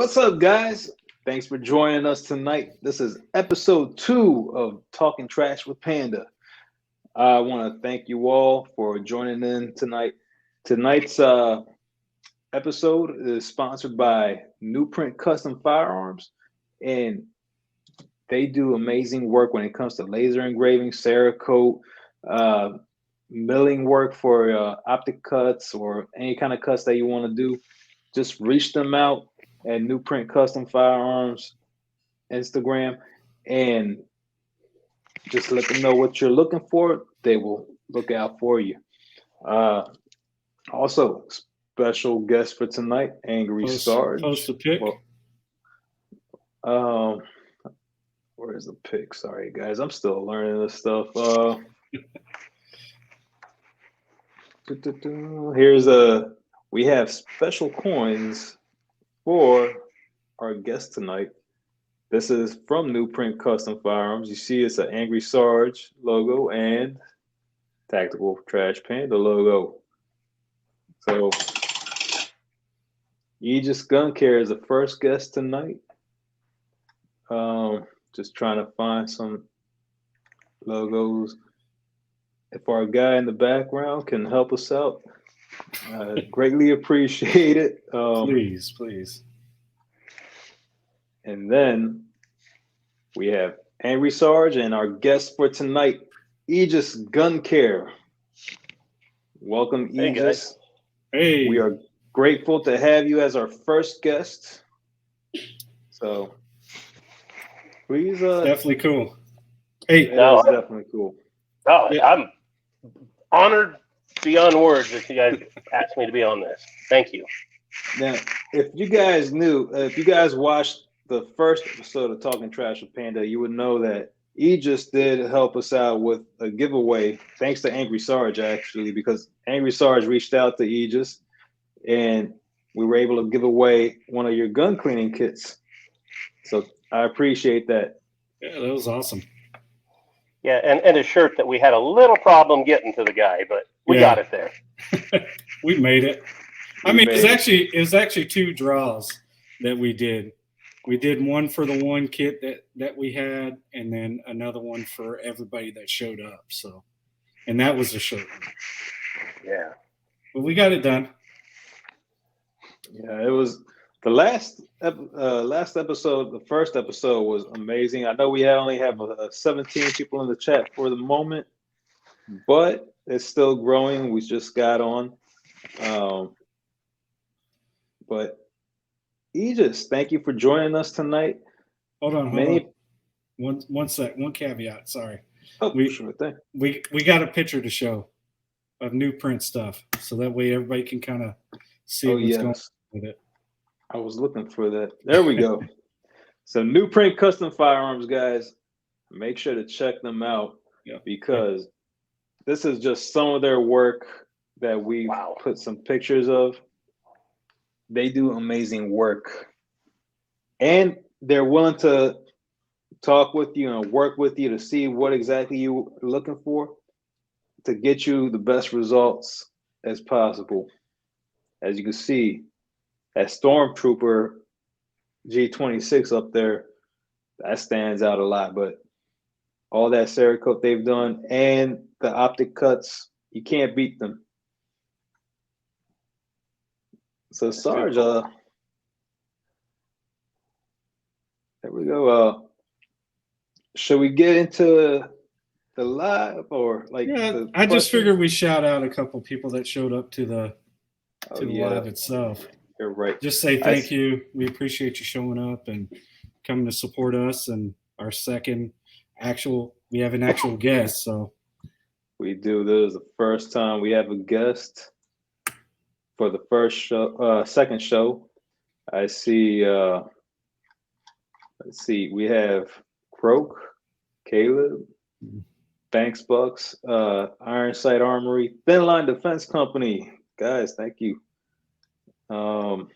What's up, guys? Thanks for joining us tonight. This is episode 2 of Talking Trash with Panda. I want to thank you all for joining in tonight. Tonight's episode is sponsored by Newprint Custom Firearms, and they do amazing work when it comes to laser engraving, Cerakote, milling work for optic cuts or any kind of cuts that you want to do. Just reach them out at Newprint Custom Firearms Instagram and just let them know what you're looking for. They will look out for you. Also, special guest for tonight, Angry Sarge. Post a pic. Well, where's the pic? Sorry, guys. I'm still learning this stuff. We have special coins for our guest tonight. This is from Newprint Custom Firearms. You see it's an Angry Sarge logo and Tactical Trash Panda logo. So Aegis Gun Care is the first guest tonight. Just trying to find some logos. If our guy in the background can help us out, greatly appreciate it. Please. And then we have Angry Sarge and our guest for tonight, Aegis Gun Care. Welcome, Aegis. Hey, guys. Hey. We are grateful to have you as our first guest. So please. Definitely cool. Hey, no, it's definitely cool. Oh, yeah. I'm honored beyond words that you guys asked me to be on this. Thank you. Now, if you guys watched the first episode of Talking Trash with Panda, you would know that Aegis did help us out with a giveaway, thanks to Angry Sarge, actually, because Angry Sarge reached out to Aegis, and we were able to give away one of your gun cleaning kits. So I appreciate that. Yeah, that was awesome. Yeah, and a shirt that we had a little problem getting to the guy, but we got it there. We made it. It was actually 2 draws that we did. We did one for the one kit that we had, and then another one for everybody that showed up. So, and that was the shirt. Yeah. But we got it done. Yeah, it was the last episode. The first episode was amazing. I know we only have 17 people in the chat for the moment, but it's still growing. We just got on. But Aegis, thank you for joining us tonight. Hold on. One sec. One caveat. Sorry. Oh, sure thing. We got a picture to show of Newprint stuff, so that way everybody can kind of see what's going on with it. I was looking for that. There we go. So Newprint Custom Firearms, guys, make sure to check them out because this is just some of their work that we put some pictures of. They do amazing work, and they're willing to talk with you and work with you to see what exactly you're looking for to get you the best results as possible. As you can see, that Stormtrooper G26 up there, that stands out a lot, but all that Cerakote they've done and the optic cuts, you can't beat them. So Sarge, there we go. Should we get into the live or like? Yeah, I just figured we shout out a couple people that showed up to the live itself. You're right. Just say thank you. We appreciate you showing up and coming to support us. And our second we have an actual guest. So we do. This is the first time we have a guest. For the first show, second show, I see. Let's see. We have Croak, Caleb, Banks Bucks, Iron Sight Armory, Thin Line Defense Company. Guys, thank you. And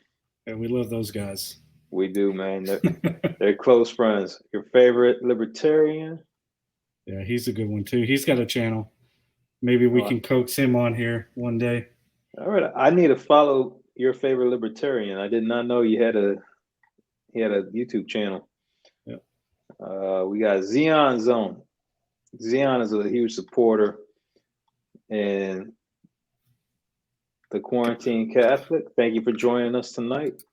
we love those guys. We do, man. They're close friends. Your favorite libertarian? Yeah, he's a good one too. He's got a channel. Maybe we can coax him on here one day. All right, I need to follow your favorite libertarian. I did not know you had a He had a YouTube channel. Yeah. We got Xeon Zone. Xeon is a huge supporter, and the Quarantine Catholic. Thank you for joining us tonight.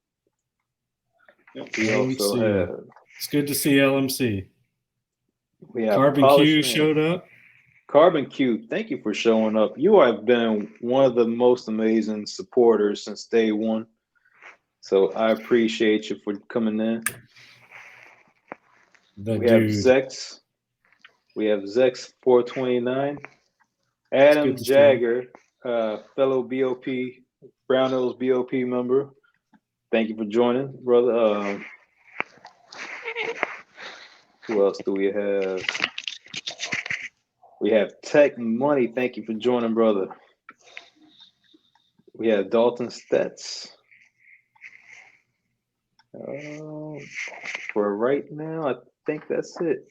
Yep. We also have. It's good to see LMC. We have Carbon Q showed up. Carbon Q, thank you for showing up. You have been one of the most amazing supporters since day one. So I appreciate you for coming in. We have Zex. We have Zex 429. Adam Jagger, fellow BOP, Brown Hills BOP member. Thank you for joining, brother. Who else do we have? We have Tech Money. Thank you for joining, brother. We have Dalton Stetz. For right now, I think that's it.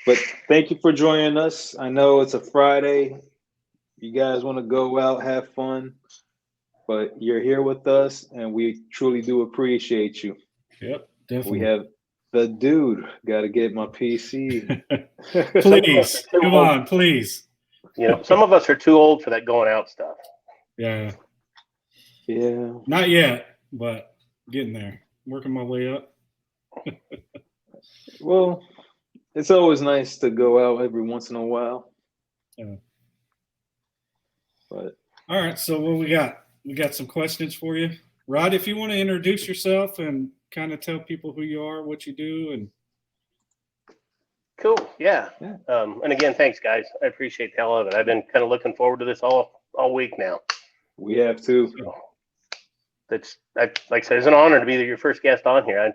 But thank you for joining us. I know it's a Friday. You guys want to go out, have fun, but you're here with us, and we truly do appreciate you. Yep, definitely. We have the dude. Got to get my PC. Please, come on, please. You know, some of us are too old for that going out stuff. Yeah. Yeah. Not yet, but getting there. Working my way up. Well, it's always nice to go out every once in a while. Yeah. But all right, so what we got? We got some questions for you. Rod, if you want to introduce yourself and kind of tell people who you are, what you do, and cool. Yeah. And again, thanks guys. I appreciate the hell of it. I've been kind of looking forward to this all week now. We have too. So like I said, it's an honor to be your first guest on here.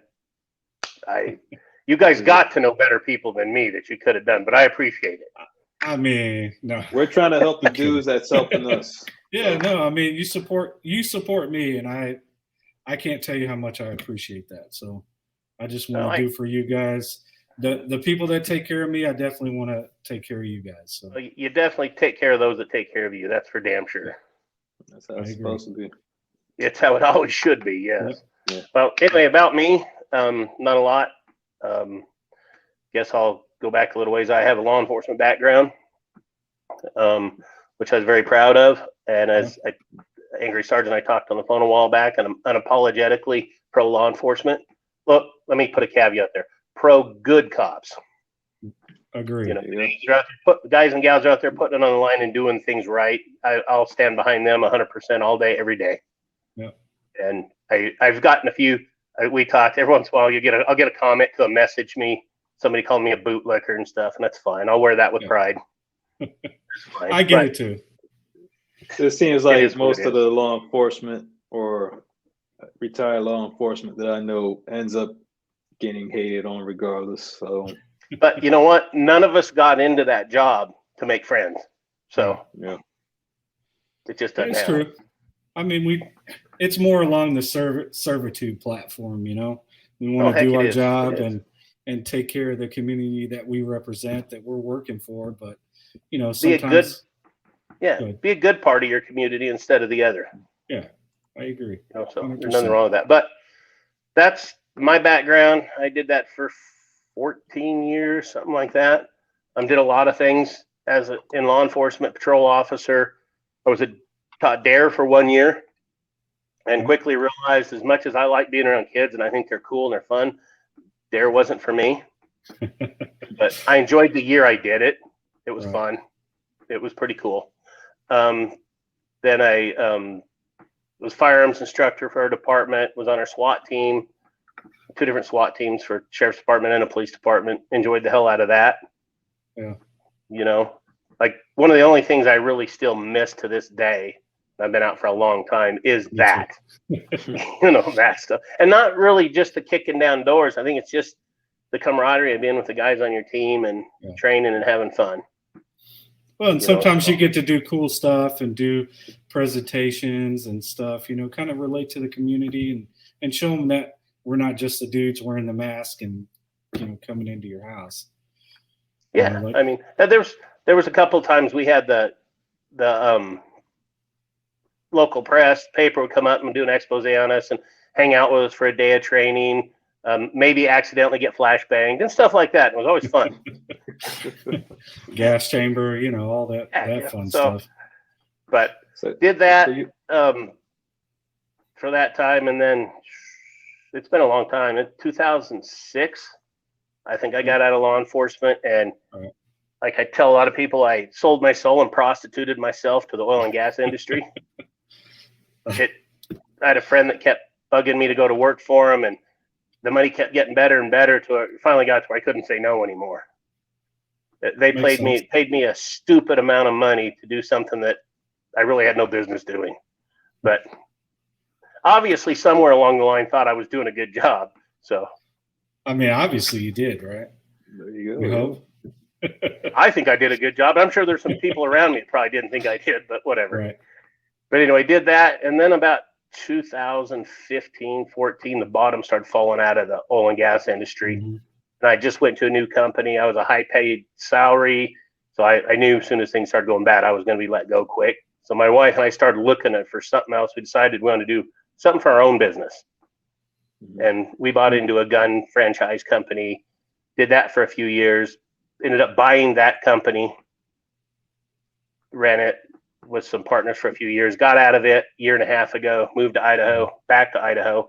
You guys got to know better people than me that you could have done, but I appreciate it. I mean, no. We're trying to help the dudes that's helping us. Yeah, no, I mean, you support me, and I can't tell you how much I appreciate that. So I just want to do for you guys. The people that take care of me, I definitely want to take care of you guys. So you definitely take care of those that take care of you. That's for damn sure. That's how it's supposed to be. It's how it always should be. Yes. Yeah. Well, anyway, about me, not a lot. Guess I'll go back a little ways. I have a law enforcement background, which I was very proud of. And as Angry Sarge and I talked on the phone a while back, and I'm unapologetically pro law enforcement. Look, let me put a caveat there. Pro good cops. Agree. You know, guys and gals are out there putting it on the line and doing things right. I'll stand behind them 100% all day, every day. Yeah. And I've gotten a few. We talked every once in a while. I'll get a comment to message me. Somebody called me a bootlicker and stuff, and that's fine. I'll wear that with pride. I get it too. It seems like most of the law enforcement or retired law enforcement that I know ends up getting hated on regardless. So, but you know what? None of us got into that job to make friends. So yeah, it just doesn't. That's true. I mean, it's more along the servitude platform. You know, we want to do our job and take care of the community that we represent, that we're working for. But you know, sometimes be a good part of your community instead of the other. Yeah, I agree. You know, so 100%. There's nothing wrong with that. But that's my background. I did that for 14 years, something like that. Did a lot of things in law enforcement, patrol officer. I was taught DARE for 1 year, and quickly realized, as much as I like being around kids and I think they're cool and they're fun, DARE wasn't for me. But I enjoyed the year I did it. It was fun. It was pretty cool. Then I was firearms instructor for our department, was on our SWAT team, 2 different SWAT teams for sheriff's department and a police department. Enjoyed the hell out of that. Yeah. You know, like one of the only things I really still miss to this day, I've been out for a long time, is that. You know, that stuff. And not really just the kicking down doors. I think it's just the camaraderie of being with the guys on your team and training and having fun. Well, and sometimes you get to do cool stuff and do presentations and stuff, you know, kind of relate to the community and show them that we're not just the dudes wearing the mask and, you know, coming into your house. Yeah. I mean, there was a couple of times we had the local press paper would come up and do an expose on us and hang out with us for a day of training. maybe accidentally get flashbanged and stuff like that. It was always fun. Gas chamber, all that fun stuff. But did that for that time, and then it's been a long time. In 2006, I think I got out of law enforcement, and like I tell a lot of people, I sold my soul and prostituted myself to the oil and gas industry. I had a friend that kept bugging me to go to work for him, and the money kept getting better and better to it finally got to where I couldn't say no anymore. They paid me a stupid amount of money to do something that I really had no business doing. But obviously somewhere along the line thought I was doing a good job. So I mean, obviously you did, right? There you go. We hope. I think I did a good job. I'm sure there's some people around me that probably didn't think I did, but whatever. Right. But anyway, did that. And then about 2015, 14, the bottom started falling out of the oil and gas industry. Mm-hmm. And I just went to a new company. I was a high paid salary. So I knew as soon as things started going bad, I was going to be let go quick. So my wife and I started looking at for something else. We decided we wanted to do something for our own business. Mm-hmm. And we bought into a gun franchise company, did that for a few years, ended up buying that company, ran it with some partners for a few years, got out of it a year and a half ago, moved to Idaho, back to Idaho.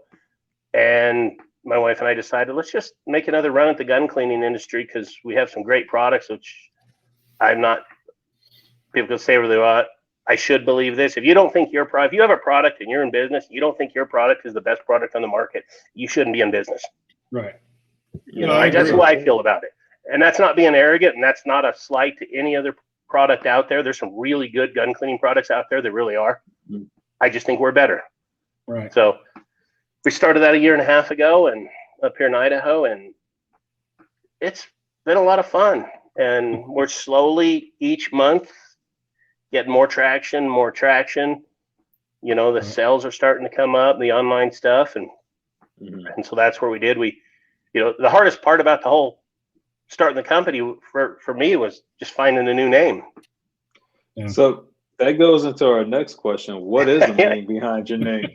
And my wife and I decided, let's just make another run at the gun cleaning industry because we have some great products, which people can say where they want. I should believe this. If you don't think if you have a product and you're in business, you don't think your product is the best product on the market, you shouldn't be in business. Right. That's how I feel about it. And that's not being arrogant, and that's not a slight to any other product out there. There's some really good gun cleaning products out there. There really are. Mm-hmm. I just think we're better. Right. So we started that a year and a half ago and up here in Idaho, and it's been a lot of fun. And we're slowly each month getting more traction. The sales are starting to come up, the online stuff. And so that's where we did. The hardest part about the whole starting the company for me was just finding a new name. Yeah. So that goes into our next question. What is the name behind your name?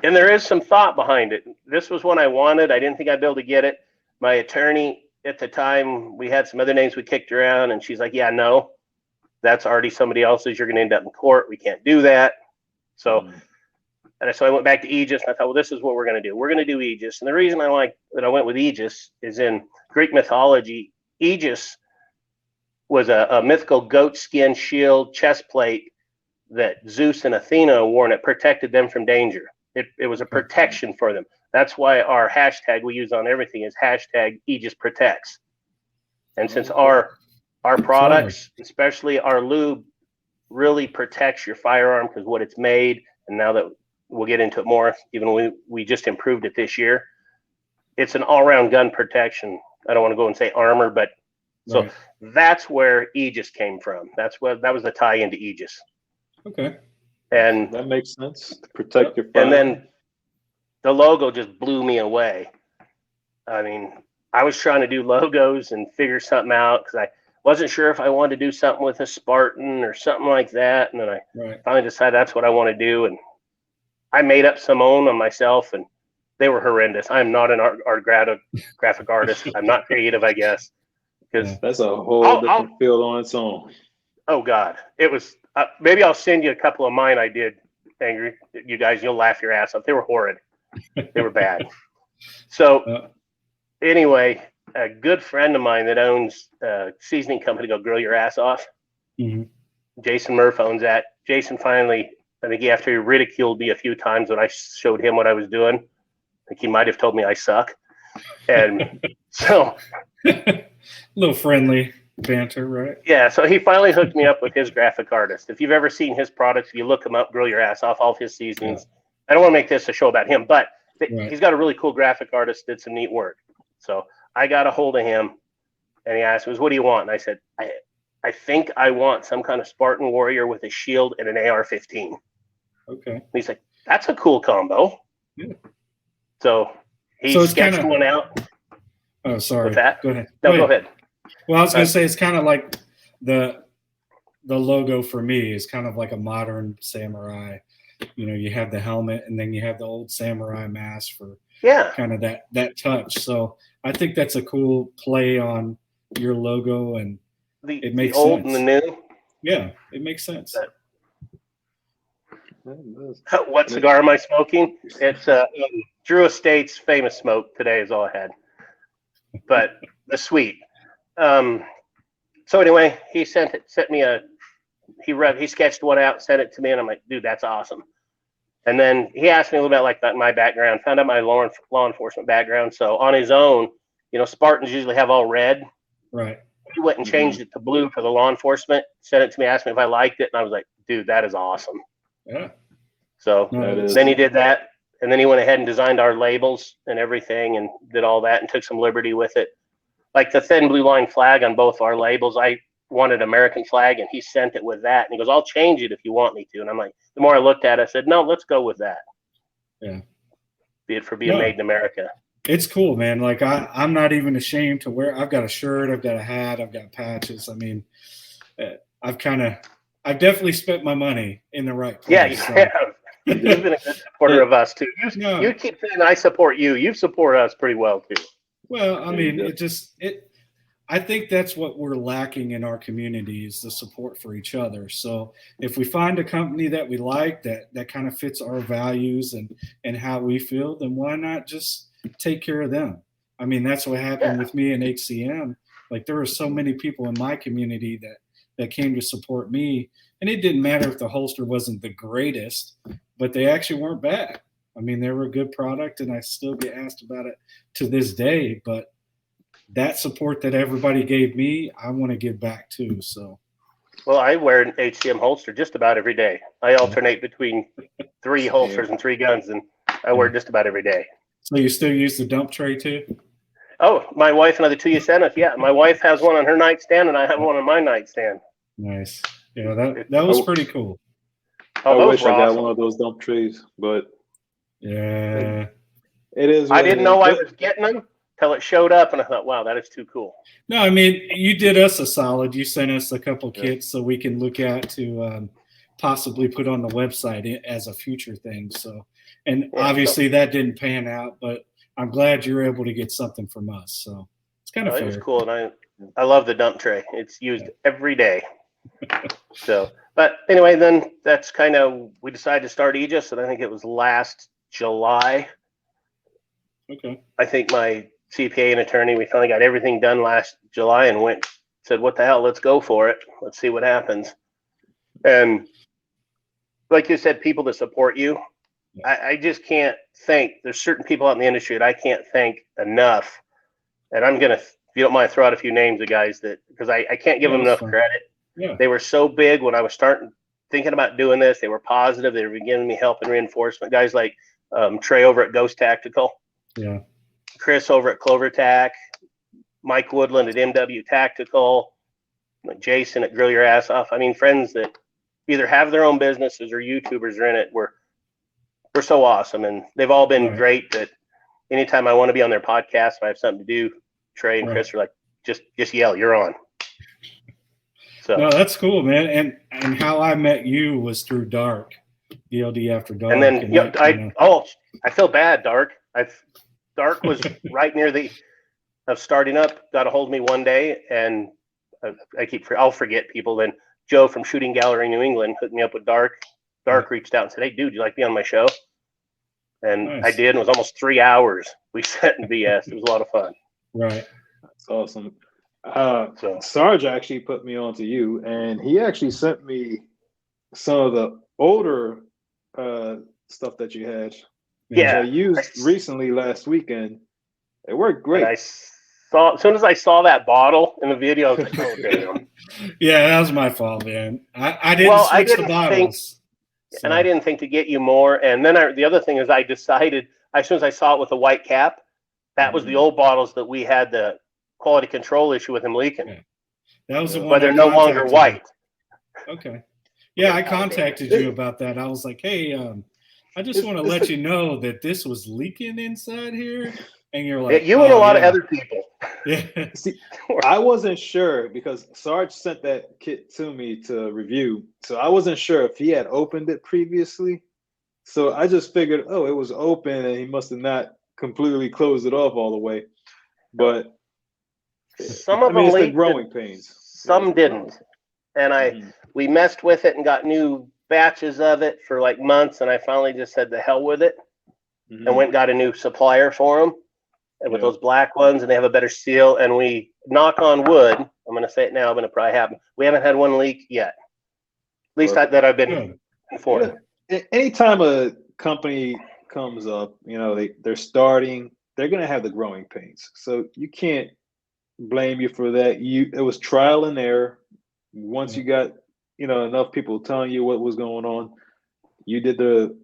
And there is some thought behind it. This was one I wanted. I didn't think I'd be able to get it. My attorney at the time, we had some other names we kicked around, and she's like, yeah, no, that's already somebody else's. You're going to end up in court. We can't do that. So I went back to Aegis, and I thought, well, this is what we're going to do. We're going to do Aegis. And the reason I went with Aegis is in Greek mythology, Aegis was a mythical goat skin shield chest plate that Zeus and Athena wore, and it protected them from danger. It was a protection for them. That's why our hashtag we use on everything is hashtag Aegis Protects. And since our products, especially our lube, really protects your firearm because what it's made, and now that we'll get into it more, even we just improved it this year, it's an all-around gun protection. I don't want to go and say armor, but so that's where Aegis came from. That was the tie into Aegis. Okay. And that makes sense. Protect your firearm. And then the logo just blew me away. I mean, I was trying to do logos and figure something out because I wasn't sure if I wanted to do something with a Spartan or something like that. And then I finally decided that's what I want to do. And I made up some own on myself, and they were horrendous. I'm not an graphic artist. I'm not creative, I guess. Because that's a whole different field on its own. Oh God, it was. Maybe I'll send you a couple of mine. I did, Angry. You guys, you'll laugh your ass off. They were horrid. They were bad. So anyway, a good friend of mine that owns a seasoning company called Grill Your Ass Off. Mm-hmm. Jason Murph owns that. Jason finally, I think after he ridiculed me a few times when I showed him what I was doing, I think he might have told me I suck. And so a little friendly banter, right? Yeah, so he finally hooked me up with his graphic artist. If you've ever seen his products, if you look him up, Grill Your Ass Off, all of his seasonings. Yeah. I don't want to make this a show about him, but he's got a really cool graphic artist, did some neat work. So I got a hold of him, and he asked me, what do you want? And I said, I think I want some kind of Spartan warrior with a shield and an AR-15. Okay. And he's like, that's a cool combo. Yeah. So he sketched one out. Oh, sorry. With that? Go ahead. No, go ahead. Well, I was going to say it's kind of like the logo for me is kind of like a modern samurai. You have the helmet, and then you have the old samurai mask for kind of that touch. So I think that's a cool play on your logo, and it makes the old sense. and the new. Yeah, it makes sense. What cigar am I smoking? It's Drew Estate's famous smoke today is all I had, but the sweet. So anyway, he sent me he sketched one out, sent it to me, and I'm like, dude, that's awesome. And then he asked me a little bit like that, my background, found out my law enforcement background. So on his own, Spartans usually have all red. Right. He went and changed it to blue for the law enforcement, sent it to me, asked me if I liked it, and I was like, dude, that is awesome. Yeah. So then he did that, and then he went ahead and designed our labels and everything and did all that and took some liberty with it. Like the thin blue line flag on both our labels, I wanted American flag, and he sent it with that. And he goes, I'll change it if you want me to. And I'm like, the more I looked at it, I said, no, let's go with that. Yeah. Be it for being made in America. It's cool, man. Like I'm not even ashamed to wear. I've got a shirt, I've got a hat, I've got patches. I mean, I've definitely spent my money in the right place. Yeah, you have. You've been a good supporter of us too. You keep saying I support you. You support us pretty well too. Well, I mean, I think that's what we're lacking in our community is the support for each other. So if we find a company that we like, that kind of fits our values and how we feel, then why not just take care of them? I mean, that's what happened with me and HCM. Like there were so many people in my community that came to support me, and it didn't matter if the holster wasn't the greatest, but they actually weren't bad. I mean, they were a good product, and I still get asked about it to this day, but that support that everybody gave me, I want to give back too. So, well, I wear an HCM holster just about every day. I alternate between 3 holsters and 3 guns, and I wear it just about every day. So you still use the dump tray too? Oh, my wife and the 2 you sent us. Yeah, my wife has one on her nightstand, and I have one on my nightstand. Nice. Yeah, that was pretty cool. I wish I got one of those dump trays, but yeah, it is. I didn't know I was getting them till it showed up, and I thought, wow, that is too cool. No, I mean, you did us a solid. You sent us a couple kits so we can look at to possibly put on the website as a future thing. So, and obviously that didn't pan out, but I'm glad you're able to get something from us. So it's kind of fair. It was cool, and I love the dump tray. It's used every day. So, but anyway, then that's kind of, we decided to start Aegis, and I think it was last July. Okay. I think my CPA and attorney, we finally got everything done last July and said, what the hell, let's go for it. Let's see what happens. And like you said, people to support you. I just can't thank, there's certain people out in the industry that I can't thank enough. And I'm going to, if you don't mind, throw out a few names of guys because I can't give them enough credit. Yeah. They were so big when I was thinking about doing this. They were positive. They were giving me help and reinforcement. Guys like Trey over at Ghost Tactical. Yeah. Chris over at Clover Tac. Mike Woodland at MW Tactical. Jason at Grill Your Ass Off. I mean, friends that either have their own businesses or YouTubers are in it. We're so awesome. And they've all been great that anytime I want to be on their podcast, if I have something to do, Trey and Chris are like, just yell, you're on. So no, that's cool, man. And how I met you was through Dark, DLD After Dark. And then I feel bad, Dark. Dark was right near of starting up. Got a hold of me one day, and I'll forget people. Then Joe from Shooting Gallery New England hooked me up with Dark. Dark reached out and said, "Hey, dude, you like to be on my show?" And I did. It was almost 3 hours. We sat in BS. It was a lot of fun. Right. That's awesome. Sarge actually put me on to you, and he actually sent me some of the older stuff that you had. Yeah, I used recently last weekend. It worked great. And as soon as I saw that bottle in the video, I was like, "Oh damn!" Yeah, that was my fault, man. I didn't switch the bottles. And I didn't think to get you more. And then the other thing is, I decided as soon as I saw it with the white cap, that was the old bottles that we had the quality control issue with them leaking. Yeah. That was the one. But they're no longer white. Okay. Yeah, I contacted you about that. I was like, hey, I just want to let you know that this was leaking inside here. And you're like, you and a lot of other people. Yeah. See, I wasn't sure because Sarge sent that kit to me to review. So I wasn't sure if he had opened it previously. So I just figured, it was open and he must have not completely close it off all the way. But some of them it's the leaked, growing pains. some didn't. And we messed with it and got new batches of it for like months. And I finally just said the hell with it and went and got a new supplier for them. And with those black ones, and they have a better seal. And we, knock on wood, I'm going to say it now, but it probably happened. We haven't had one leak yet. At least that I've been informed. Yeah. Anytime a company comes up, they're starting, they're going to have the growing pains. So you can't blame you for that. It was trial and error. Once you got, enough people telling you what was going on, you did the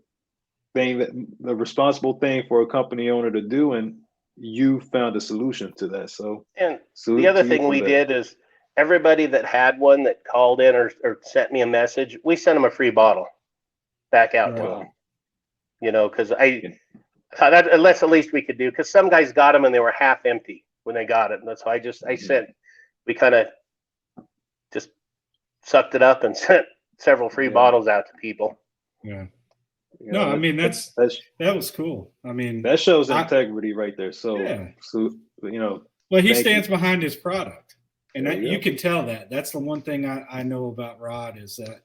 responsible thing for a company owner to do, and you found a solution to that. So, and the other thing we did is everybody that had one that called in or sent me a message, we sent them a free bottle back out to them. Because I thought that's the least we could do. Because some guys got them and they were half empty when they got it, and that's why we kind of just sucked it up and sent several free bottles out to people. Yeah. No, I mean that was cool. I mean that shows integrity right there. So well, he stands behind his product, and you can tell that. That's the one thing I know about Rod is that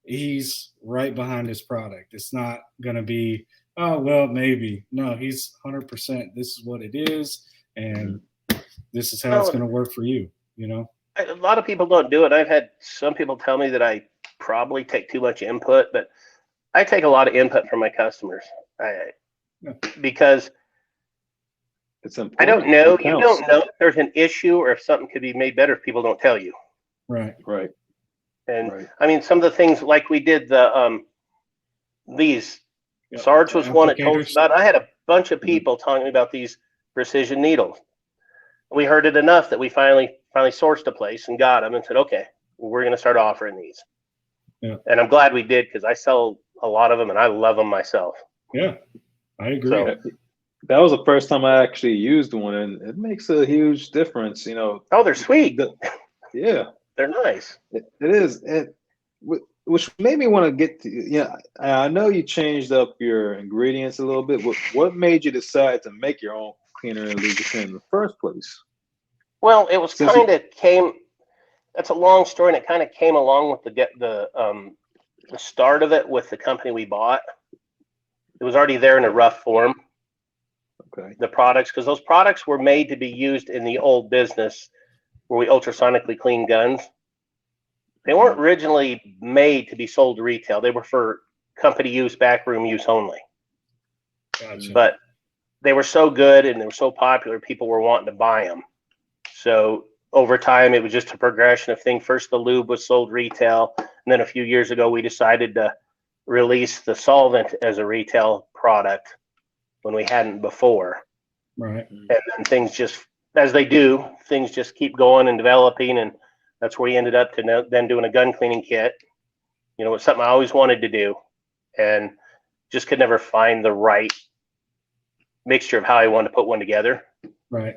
he's right behind his product. It's not going to be, oh well, maybe. No, he's 100%. This is what it is, and this is how it's going to work for you. A lot of people don't do it. I've had some people tell me that I probably take too much input, but I take a lot of input from my customers because it's important. I don't know. You don't know if there's an issue or if something could be made better if people don't tell you. Right. And I mean, some of the things like we did these. Sarge was one that told us about it. I had a bunch of people telling me about these precision needles. We heard it enough that we finally sourced a place and got them and said, okay, we're going to start offering these. Yeah. And I'm glad we did because I sell a lot of them and I love them myself. Yeah, I agree. So, that was the first time I actually used one, and it makes a huge difference. Oh, they're sweet. They're nice. It is. Which made me want to get to, I know you changed up your ingredients a little bit. What made you decide to make your own cleaner and lubricant in the first place? Well, it was that's a long story, and it kind of came along with the start of it with the company we bought. It was already there in a rough form. Okay. The products, because those products were made to be used in the old business where we ultrasonically clean guns. They weren't originally made to be sold to retail. They were for company use, backroom use only. Gotcha. But they were so good and they were so popular, people were wanting to buy them. So over time, it was just a progression of things. First, the lube was sold retail. And then a few years ago, we decided to release the solvent as a retail product when we hadn't before. Right. And then things just, as they do, things just keep going and developing. And that's where we ended up to then doing a gun cleaning kit. It's something I always wanted to do and just could never find the right mixture of how I wanted to put one together. Right.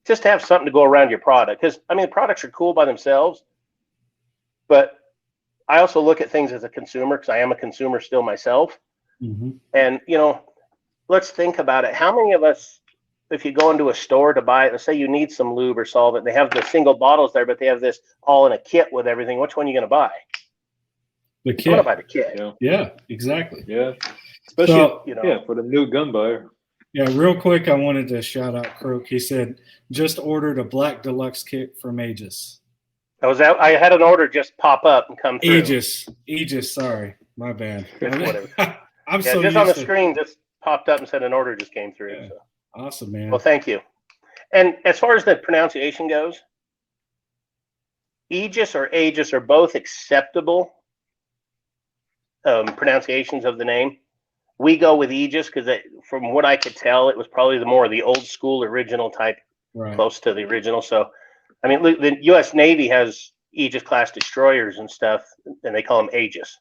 Just to have something to go around your product. Because, I mean, products are cool by themselves, but I also look at things as a consumer because I am a consumer still myself. And, let's think about it. How many of us, if you go into a store to buy it, let's say you need some lube or solvent, they have the single bottles there, but they have this all in a kit with everything. Which one are you going to buy? The kit. I'm going to buy the kit. Yeah, exactly. Yeah. Especially, for the new gun buyer. Yeah, real quick, I wanted to shout out Croak. He said, just ordered a black deluxe kit from Aegis. I had an order just pop up and come through. Aegis, sorry. My bad. Whatever. I'm so just on the screen, just popped up and said an order just came through. Yeah. So. Awesome, man. Well, thank you. And as far as the pronunciation goes, Aegis or Aegis are both acceptable pronunciations of the name. We go with Aegis because from what I could tell, it was probably the old school original type, close to the original. So, I mean, the U.S. Navy has Aegis class destroyers and stuff, and they call them Aegis.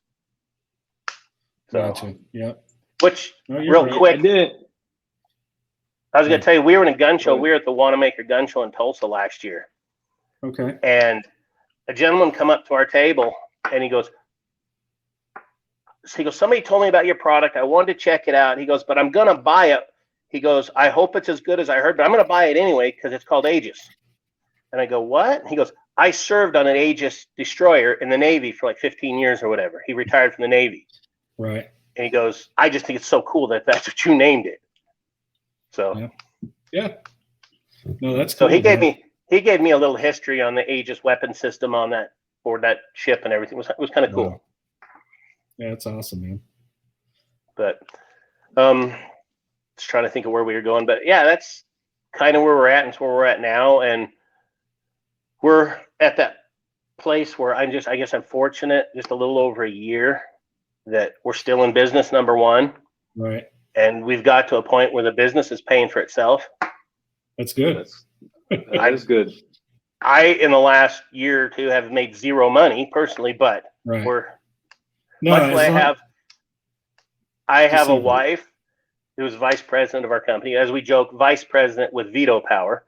So, gotcha. Yeah. Which, quick, I was going to tell you, we were in a gun show. We were at the Wanamaker Gun Show in Tulsa last year. Okay. And a gentleman come up to our table, and he goes, somebody told me about your product. I wanted to check it out. He goes, but I'm going to buy it. He goes, I hope it's as good as I heard, but I'm going to buy it anyway because it's called Aegis. And I go, what? He goes, I served on an Aegis destroyer in the Navy for like 15 years or whatever. He retired from the Navy. Right. And he goes, I just think it's so cool that that's what you named it. So yeah. No, that's so cool. he gave me a little history on the Aegis weapon system on that ship and everything. It was kind of cool. Wow. Yeah, it's awesome, man. But just trying to think of where we were going. But yeah, that's kind of where we're at and it's where we're at now. And we're at that place where I guess I'm fortunate just a little over a year that we're still in business, number one. Right. And we've got to a point where the business is paying for itself. That's good. That is good. In the last year or two, have made zero money personally, but I have a wife who's vice president of our company. As we joke, vice president with veto power.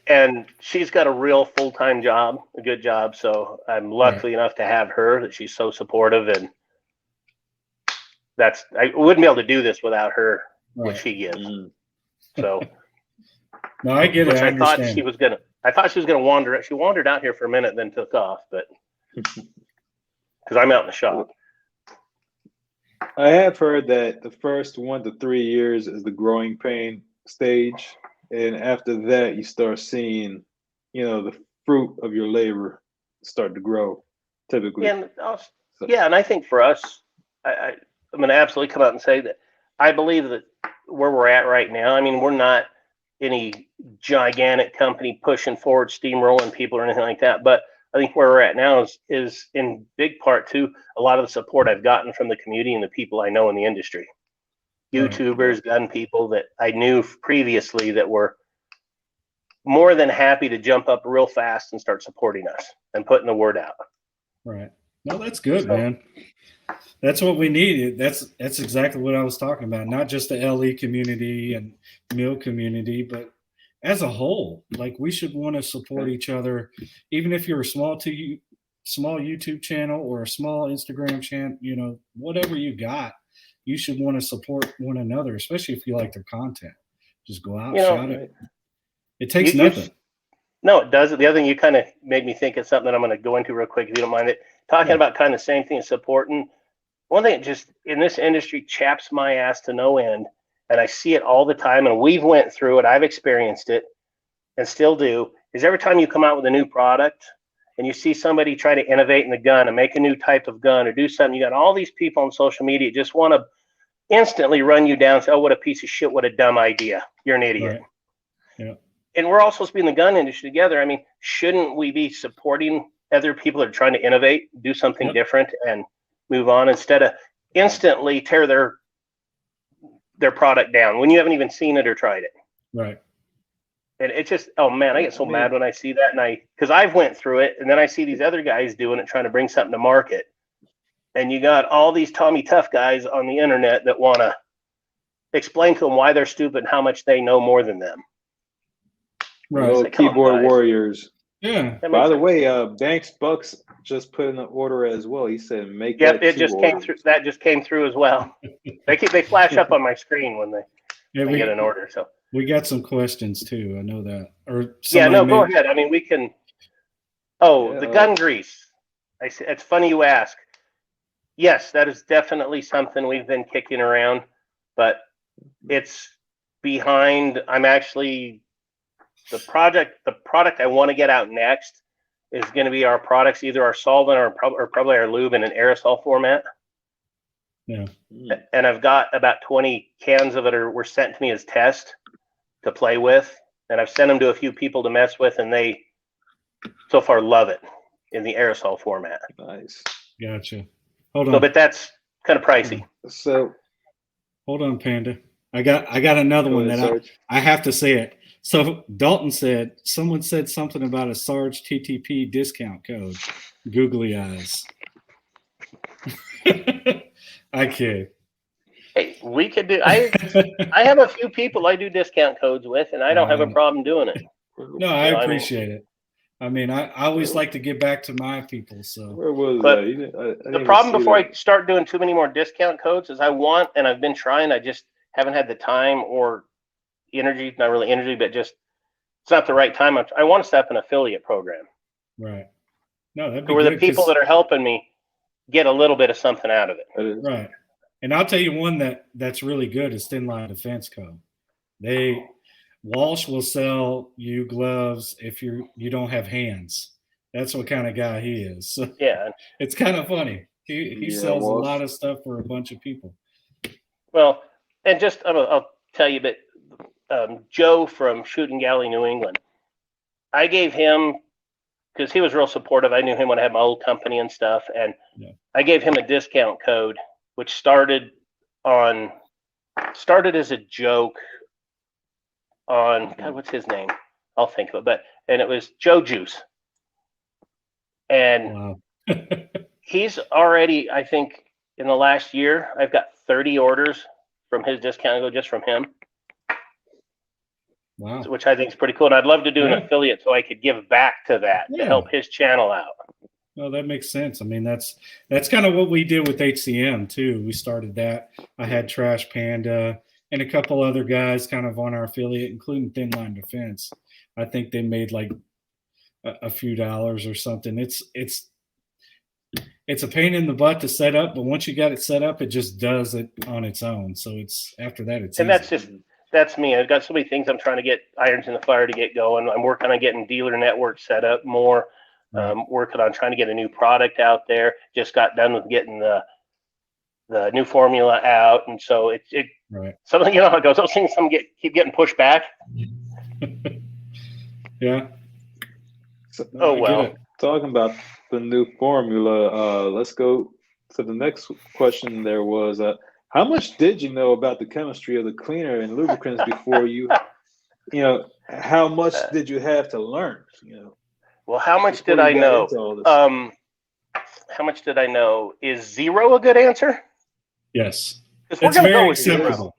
And she's got a real full-time job, a good job. So I'm lucky enough to have her, that she's so supportive, and I wouldn't be able to do this without her, what she gives. So no, I get it. I thought she was gonna wander. She wandered out here for a minute, then took off, but because I'm out in the shop. I have heard that the first 1 to 3 years is the growing pain stage, and after that, you start seeing, the fruit of your labor start to grow. Typically, and I think for us, I'm going to absolutely come out and say that I believe that where we're at right now. I mean, we're not any gigantic company pushing forward, steamrolling people or anything like that, but I think where we're at now is in big part to a lot of the support I've gotten from the community and the people I know in the industry. YouTubers, gun people that I knew previously that were more than happy to jump up real fast and start supporting us and putting the word out. Right. No, that's good, man. That's what we needed. That's exactly what I was talking about. Not just the LE community and mill community, but as a whole. Like, we should want to support each other, even if you're a small YouTube channel or a small Instagram channel. Whatever you got, you should want to support one another, especially if you like their content. Just go out, shout it. It takes nothing. No, it doesn't. The other thing, you kind of made me think of something that I'm going to go into real quick, if you don't mind it. Talking about kind of the same thing as supporting. One thing that just in this industry chaps my ass to no end, and I see it all the time, and we've went through it, I've experienced it, and still do, is every time you come out with a new product and you see somebody try to innovate in the gun and make a new type of gun or do something, you got all these people on social media just want to instantly run you down and say, oh, what a piece of shit, what a dumb idea. You're an idiot. Right. Yeah. And we're all supposed to be in the gun industry together. I mean, shouldn't we be supporting other people that are trying to innovate, do something different, and move on instead of instantly tear their product down when you haven't even seen it or tried it? Right. And it's just, oh man, I get so mad when I see that, because I've went through it, and then I see these other guys doing it, trying to bring something to market, and you got all these Tommy Tough guys on the internet that want to explain to them why they're stupid and how much they know more than them. Right. Like, keyboard warriors. Yeah. By the way, Banks Bucks just put in an order as well. He said, "Make that." It just came through. That just came through as well. They flash up on my screen when they get an order. So we got some questions too. I know that. Or go ahead. I mean, we can. Oh, the gun grease. It's funny you ask. Yes, that is definitely something we've been kicking around, but it's behind. I'm actually. The product I want to get out next is going to be our products, either our solvent or probably our lube in an aerosol format. Yeah. And I've got about 20 cans of it were sent to me as test to play with. And I've sent them to a few people to mess with, and they so far love it in the aerosol format. Nice. Gotcha. Hold on. But that's kind of pricey. So hold on, Panda. I got another one that I have to say it. So Dalton said, someone said something about a Sarge TTP discount code. Googly eyes. I kid. Hey, we could do. I have a few people I do discount codes with, and I don't have a problem doing it. No, I appreciate it. I mean, I always like to get back to my people. So Where was But that? I didn't the even problem see before that. I start doing too many more discount codes is and I've been trying, I just haven't had the time or energy, not really energy, but just it's not the right time. I want to set up an affiliate program right. No, that'd to be where the good. people that are helping me get a little bit of something out of it. Right. And I'll tell you one that's really good is Thin Line Defense Co. Walsh will sell you gloves if you don't have hands. That's what kind of guy he is. So Yeah. it's kind of funny. He sells Walsh. a lot of stuff for a bunch of people. Well, and just I'll tell you, but Joe from Shooting Galley, New England, I gave him, because he was real supportive. I knew him when I had my old company and stuff, and I gave him a discount code, which started as a joke on God, what's his name? I'll think of it, and it was Joe Juice, and Wow. he's already, I think, in the last year, I've got 30 orders from his discount code just from him. Wow. Which I think is pretty cool. And I'd love to do an affiliate so I could give back to that to help his channel out. No, that makes sense. I mean, that's kind of what we did with HCM too. We started that. I had Trash Panda and a couple other guys kind of on our affiliate, including Thin Line Defense. I think they made like a few dollars or something. It's a pain in the butt to set up, but once you got it set up, it just does it on its own. So it's after that, it's and easy. that's me. I've got so many things I'm trying to get irons in the fire to get going. I'm working on getting dealer network set up more. Working on trying to get a new product out there. Just got done with getting the new formula out, and so it something, how it goes. Those things keep getting pushed back. Yeah. So, well. Talking about the new formula, let's go to the next question. There was how much did you know about the chemistry of the cleaner and lubricants before how much did you have to learn? Well, how much did I know? How much did I know? Is 0 a good answer? Yes. We're going to go with 0.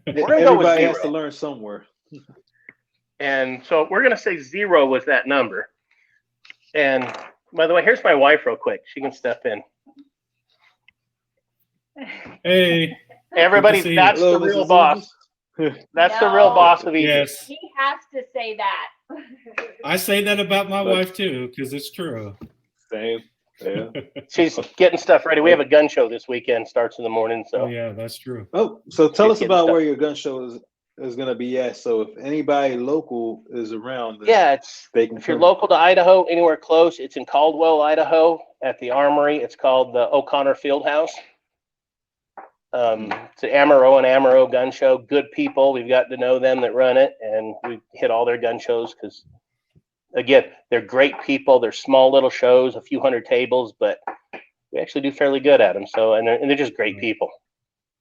Everybody has to learn somewhere. And so we're going to say 0 was that number. And by the way, here's my wife real quick. She can step in. Hey. Everybody, that's the real boss. That's the real boss of Aegis. He has to say that. I say that about my wife too, because it's true. Same. Yeah. She's getting stuff ready. We have a gun show this weekend. Starts in the morning. So. Oh yeah, that's true. Oh, so tell us about where your gun show is going to be at. So if anybody local is around, if you're local to Idaho, anywhere close, it's in Caldwell, Idaho, at the Armory. It's called the O'Connor Fieldhouse. It's an Amaro gun show. Good people. We've got to know them that run it, and we hit all their gun shows because, again, they're great people. They're small little shows, a few hundred tables, but we actually do fairly good at them. So, and they're just great people.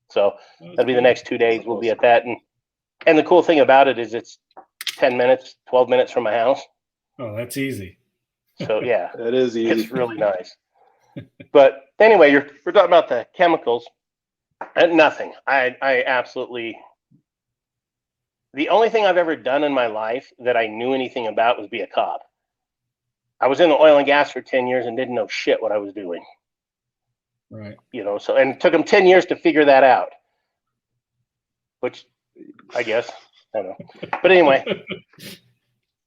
So that'll be the next 2 days. We'll be at that, and the cool thing about it is it's 10 minutes, 12 minutes from my house. Oh, that's easy. So yeah, that is easy. It's really nice. But anyway, we're talking about the chemicals. Nothing. I absolutely. The only thing I've ever done in my life that I knew anything about was be a cop. I was in the oil and gas for 10 years and didn't know shit what I was doing. Right. So and it took them 10 years to figure that out. Which, I guess, I don't know. But anyway,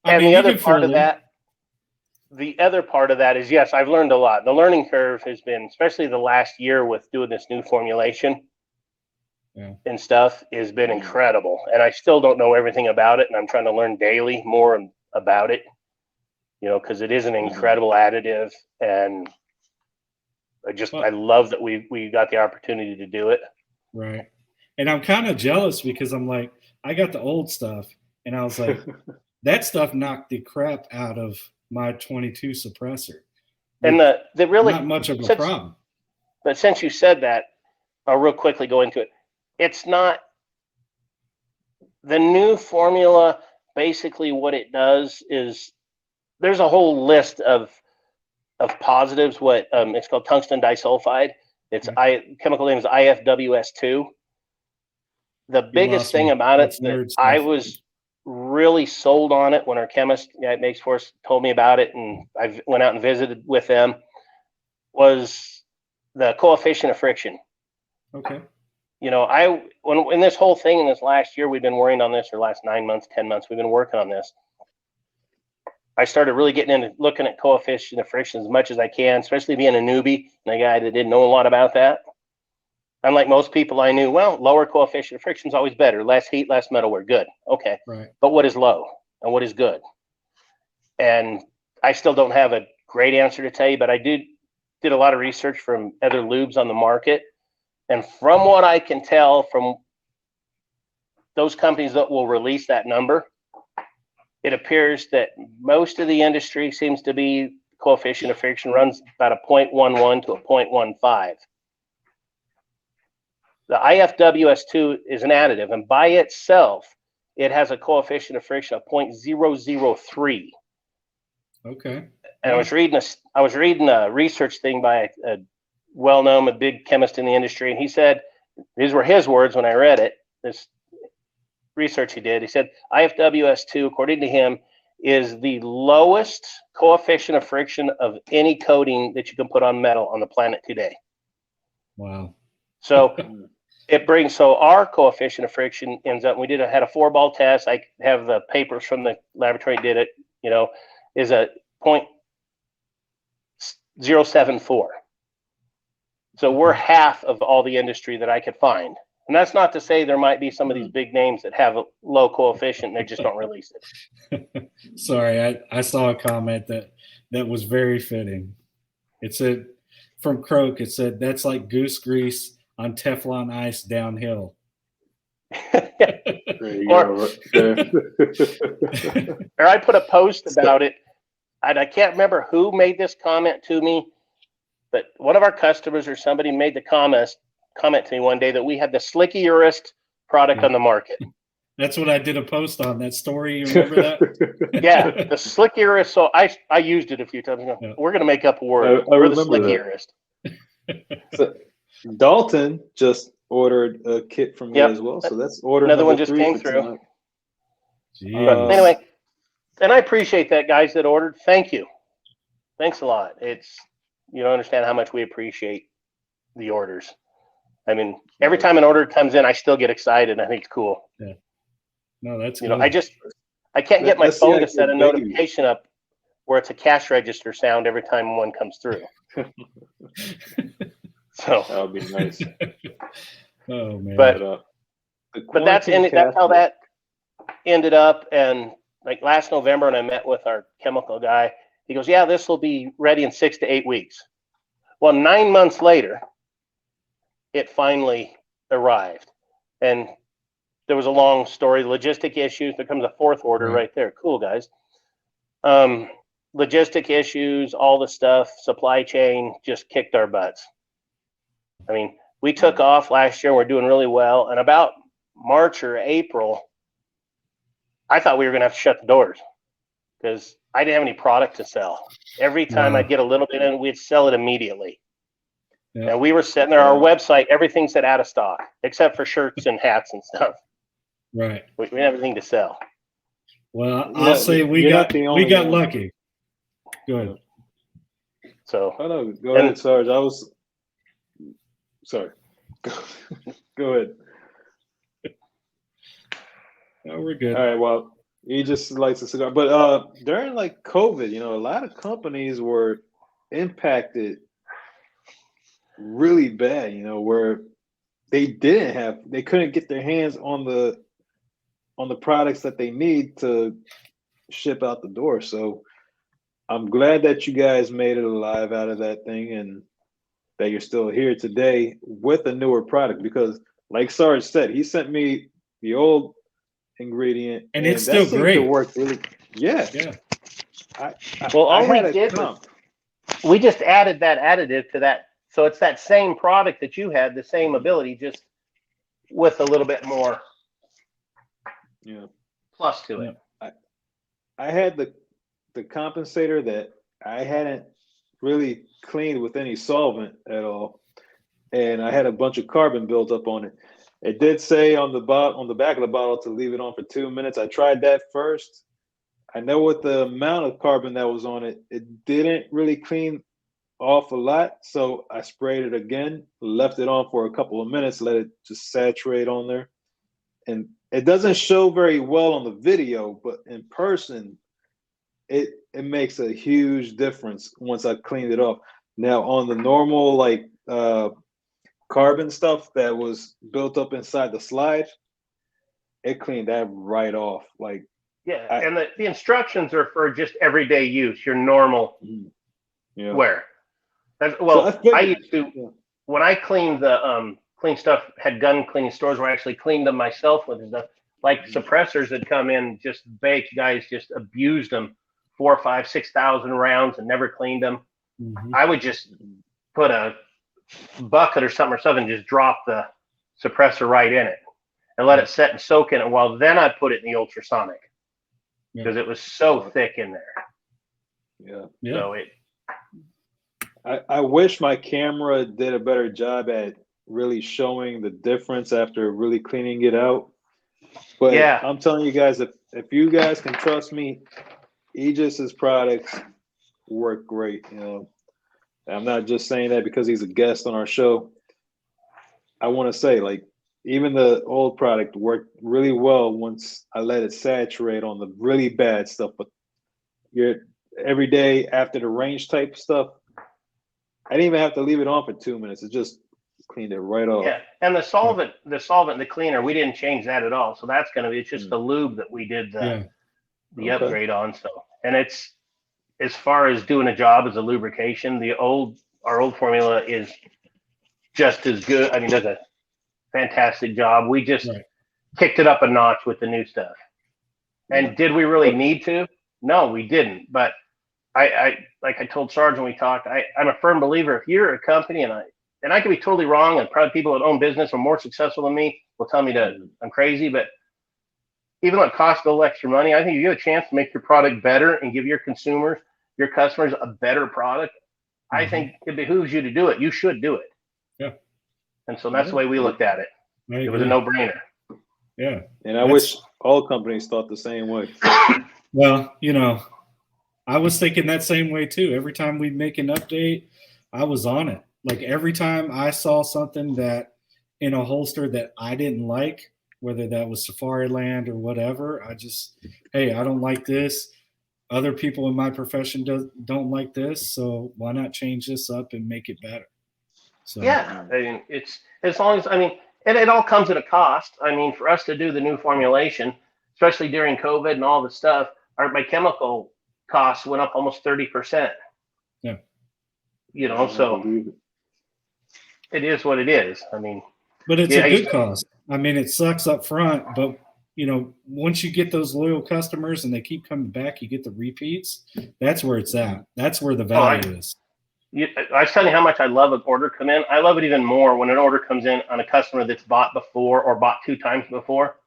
the other part of that is, yes, I've learned a lot. The learning curve has been, especially the last year with doing this new formulation and stuff, has been incredible. And I still don't know everything about it, and I'm trying to learn daily more about it, because it is an incredible additive, and I love that we got the opportunity to do it. Right. And I'm kind of jealous because I'm like, I got the old stuff, and I was like, that stuff knocked the crap out of my 22 suppressor. And the really not much of a problem. But since you said that, I'll real quickly go into it. It's not the new formula. Basically, what it does is there's a whole list of positives. What it's called tungsten disulfide. It's chemical name is IFWS2. The biggest thing about it that really sold on it when our chemist at Makes Force told me about it, and I went out and visited with them, was the coefficient of friction. Okay. You know, when in this whole thing in this last year, we've been worrying on this, or last 9 months, 10 months, we've been working on this. I started really getting into looking at coefficient of friction as much as I can, especially being a newbie and a guy that didn't know a lot about that. Unlike most people I knew, well, lower coefficient of friction is always better. Less heat, less metal wear. Good. Okay. Right. But what is low and what is good? And I still don't have a great answer to tell you, but I did a lot of research from other lubes on the market. And from what I can tell from those companies that will release that number, it appears that most of the industry seems to be coefficient of friction runs about a 0.11 to a 0.15. The IFWS2 is an additive, and by itself, it has a coefficient of friction of 0.003. Okay. And I was reading a research thing by a well-known, a big chemist in the industry, and he said, these were his words when I read it, this research he did. He said IFWS2, according to him, is the lowest coefficient of friction of any coating that you can put on metal on the planet today. Wow. So so our coefficient of friction ends up, had a 4-ball test. I have the papers from the laboratory did it, you know, is a 0.074. So we're half of all the industry that I could find. And that's not to say there might be some of these big names that have a low coefficient and they just don't release it. Sorry, I saw a comment that was very fitting. It said, from Croak, it said, that's like goose grease on Teflon ice downhill. Or I put a post about it, and I can't remember who made this comment to me, but one of our customers or somebody made the comment to me one day that we had the slickiest product on the market. That's what I did a post on, that story. You remember that? Yeah, the slickiest. So I used it a few times. Yeah. We're going to make up a word. We're the slickiest. So Dalton just ordered a kit from you as well. So that's order another one just came through. But anyway, and I appreciate that, guys that ordered. Thank you. Thanks a lot. You don't understand how much we appreciate the orders. I mean, every time an order comes in, I still get excited. I think it's cool. Yeah. No, that's cool. I can't get my phone to set a notification up where it's a cash register sound every time one comes through. So that would be nice. Oh man. But that's how that ended up. And like last November, when I met with our chemical guy, he goes, "Yeah, this will be ready in 6 to 8 weeks." Well, 9 months later, it finally arrived, and there was a long story, logistic issues. There comes a fourth order right there. Cool, guys. Logistic issues, all the stuff, supply chain just kicked our butts. I mean, we took off last year. We're doing really well. And about March or April, I thought we were going to have to shut the doors because I didn't have any product to sell. Every time I'd get a little bit in, we'd sell it immediately. Yeah. And we were sitting there, our website, everything said out of stock, except for shirts and hats and stuff. Right. We didn't have anything to sell. Well, I'll say we got lucky. Go ahead. So go ahead, Sarge. Sorry. Go ahead. No, we're good. All right. Well, he just likes a cigar. But during like COVID, a lot of companies were impacted really bad, where they couldn't get their hands on the products that they need to ship out the door. So I'm glad that you guys made it alive out of that thing and that you're still here today with a newer product, because like Sarge said, he sent me the old ingredient and it's still great. To work really, yeah. We just added that additive to that. So it's that same product that you had, the same ability, just with a little bit more plus to it. I had the compensator that I hadn't really cleaned with any solvent at all, and I had a bunch of carbon built up on it. It did say on the back of the bottle to leave it on for 2 minutes. I tried that first. I know with the amount of carbon that was on it, it didn't really clean off a lot. So I sprayed it again, left it on for a couple of minutes, let it just saturate on there. And it doesn't show very well on the video, but in person, it makes a huge difference once I cleaned it off. Now on the normal like carbon stuff that was built up inside the slide, it cleaned that right off. Like and the instructions are for just everyday use, your normal wear. I used to when I cleaned the clean stuff, had gun cleaning stores where I actually cleaned them myself with stuff. Like suppressors that come in just baked, guys just abused them, 4,000, 5,000, 6,000 rounds and never cleaned them. I would just put a bucket or something and just drop the suppressor right in it and let it set and soak in it. Well, then I'd put it in the ultrasonic because it was so thick in there. So I wish my camera did a better job at really showing the difference after really cleaning it out. But I'm telling you guys, if you guys can trust me, Aegis's products work great. You know, I'm not just saying that because he's a guest on our show. I want to say, like, even the old product worked really well once I let it saturate on the really bad stuff. But every day after the range type stuff, I didn't even have to leave it on for 2 minutes. It just cleaned it right off. Yeah, and the solvent, and the cleaner, we didn't change that at all. So that's going to be, it's just the lube that we did the upgrade on. So, and it's, as far as doing a job as a lubrication, our old formula is just as good. I mean, does a fantastic job. We just kicked it up a notch with the new stuff. And did we really need to? No, we didn't. But I like I told Sarge when we talked, I'm a firm believer. If you're a company, and I could be totally wrong, and probably people that own business are more successful than me will tell me that I'm crazy, but even though it costs a little extra money, I think if you have a chance to make your product better and give your consumers, your customers, a better product, I think it behooves you to do it. You should do it. Yeah. And so that's the way we looked at it. It was a no-brainer. Yeah. And I wish all companies thought the same way. Well, you know, I was thinking that same way too. Every time we make an update, I was on it. Like every time I saw something that in a holster that I didn't like, whether that was Safari Land or whatever, I just, hey, I don't like this. Other people in my profession don't like this, so why not change this up and make it better? So yeah, I mean, it's as long as, I mean, and it all comes at a cost. I mean, for us to do the new formulation, especially during COVID and all the stuff, my chemical costs went up almost 30%. Yeah. You know, so it is what it is. I mean, but it's a good cost. I mean, it sucks up front, but you know, once you get those loyal customers and they keep coming back, you get the repeats. That's where it's at. That's where the value is. I was telling you how much I love an order come in. I love it even more when an order comes in on a customer that's bought before or bought 2 times before.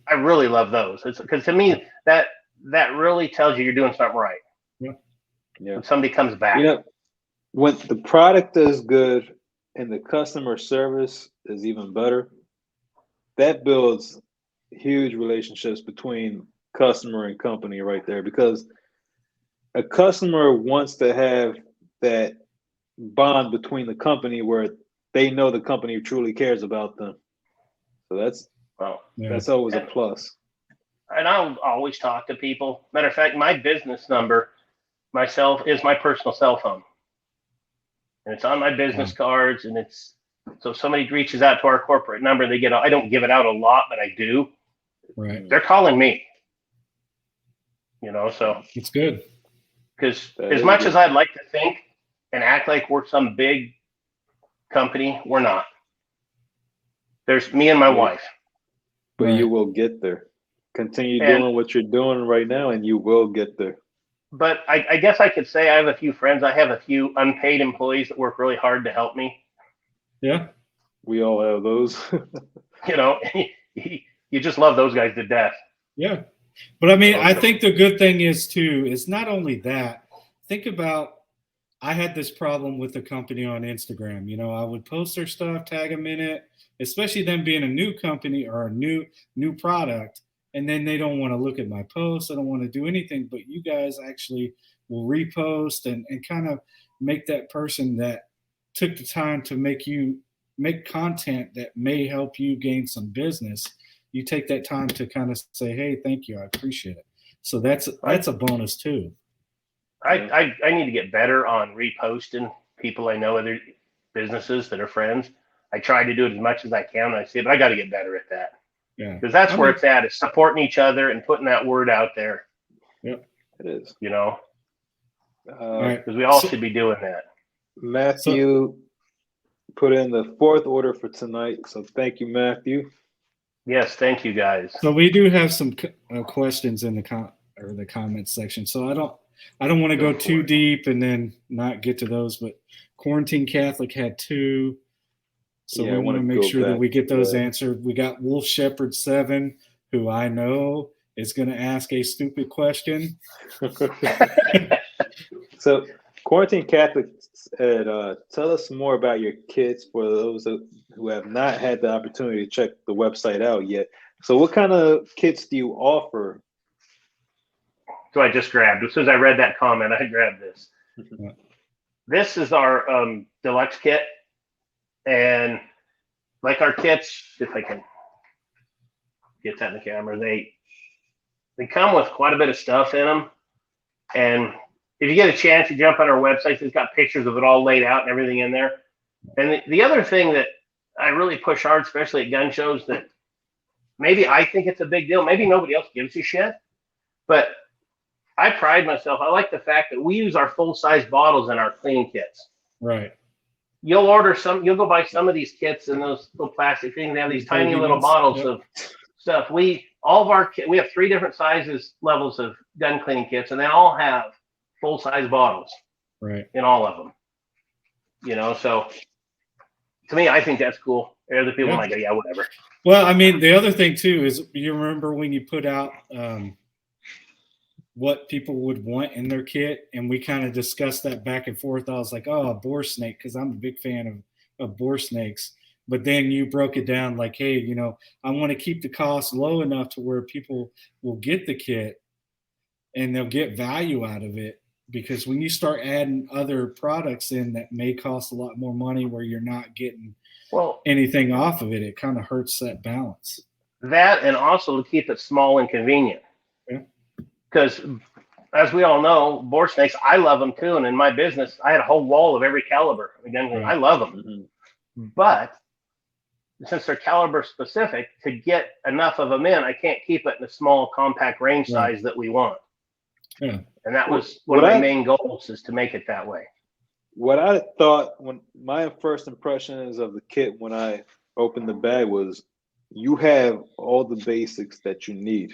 I really love those. It's because to me that really tells you you're doing something right. Yeah. When somebody comes back. You know, when the product is good and the customer service is even better, that builds huge relationships between customer and company right there, because a customer wants to have that bond between the company where they know the company truly cares about them. So that's always a plus. And I'll always talk to people. Matter of fact, my business number myself is my personal cell phone. And it's on my business cards, and it's so if somebody reaches out to our corporate number, I don't give it out a lot, but I do. Right. They're calling me. You know, so it's good. Because as much as I'd like to think and act like we're some big company, we're not. There's me and my wife. But you will get there. Continue doing what you're doing right now, and you will get there. But I guess I could say I have a few friends. I have a few unpaid employees that work really hard to help me. Yeah. We all have those. You know, you just love those guys to death. Yeah. But I mean, I think the good thing is too, is not only that, think about, I had this problem with the company on Instagram. You know, I would post their stuff, tag them in it, especially them being a new company or a new product, and then they don't want to look at my posts. I don't want to do anything, but you guys actually will repost and kind of make that person that took the time to make content that may help you gain some business. You take that time to kind of say, hey, thank you, I appreciate it. So that's a bonus too. I need to get better on reposting people I know, other businesses that are friends. I try to do it as much as I can when I see it, but I got to get better at that. Yeah. Because that's where it's at, is supporting each other and putting that word out there. Yep. It is. You know? Right. Because we all should be doing that. Matthew put in the fourth order for tonight. So thank you, Matthew. Yes, thank you guys. So we do have some questions in the comment section. So I don't want to go too deep and then not get to those, but Quarantine Catholic had 2. So we want to make sure that we get those answered. We got Wolf Shepherd 7, who I know is going to ask a stupid question. So Quarantine Catholic said, tell us more about your kits for those who have not had the opportunity to check the website out yet. So what kind of kits do you offer? So I just grabbed, as soon as I read that comment, I grabbed this. This is our deluxe kit. And like our kits, if I can get that in the camera, they come with quite a bit of stuff in them. And if you get a chance to jump on our website, it's got pictures of it all laid out and everything in there. And the other thing that I really push hard, especially at gun shows, that maybe I think it's a big deal, maybe nobody else gives a shit, but I pride myself. I like the fact that we use our full-size bottles in our clean kits. Right. You'll go buy some of these kits and those little plastic things. They have these tiny little bottles of stuff. We have 3 different sizes, levels of gun cleaning kits, and they all have full-size bottles. Right. In all of them. You know, so to me, I think that's cool. Other people might go, yeah, whatever. Well, I mean, the other thing too is, you remember when you put out what people would want in their kit, and we kind of discussed that back and forth. I was like, oh, a boar snake, because I'm a big fan of boar snakes. But then you broke it down like, hey, you know, I want to keep the cost low enough to where people will get the kit and they'll get value out of it. Because when you start adding other products in that may cost a lot more money, where you're not getting anything off of it, it kind of hurts that balance. That, and also to keep it small and convenient. Because as we all know, boar snakes, I love them too. And in my business, I had a whole wall of every caliber. Again, I love them. Mm-hmm. But since they're caliber specific, to get enough of them in, I can't keep it in the small, compact range size that we want. Yeah. And that was one of my main goals, is to make it that way. What I thought, when my first impressions of the kit when I opened the bag, was you have all the basics that you need.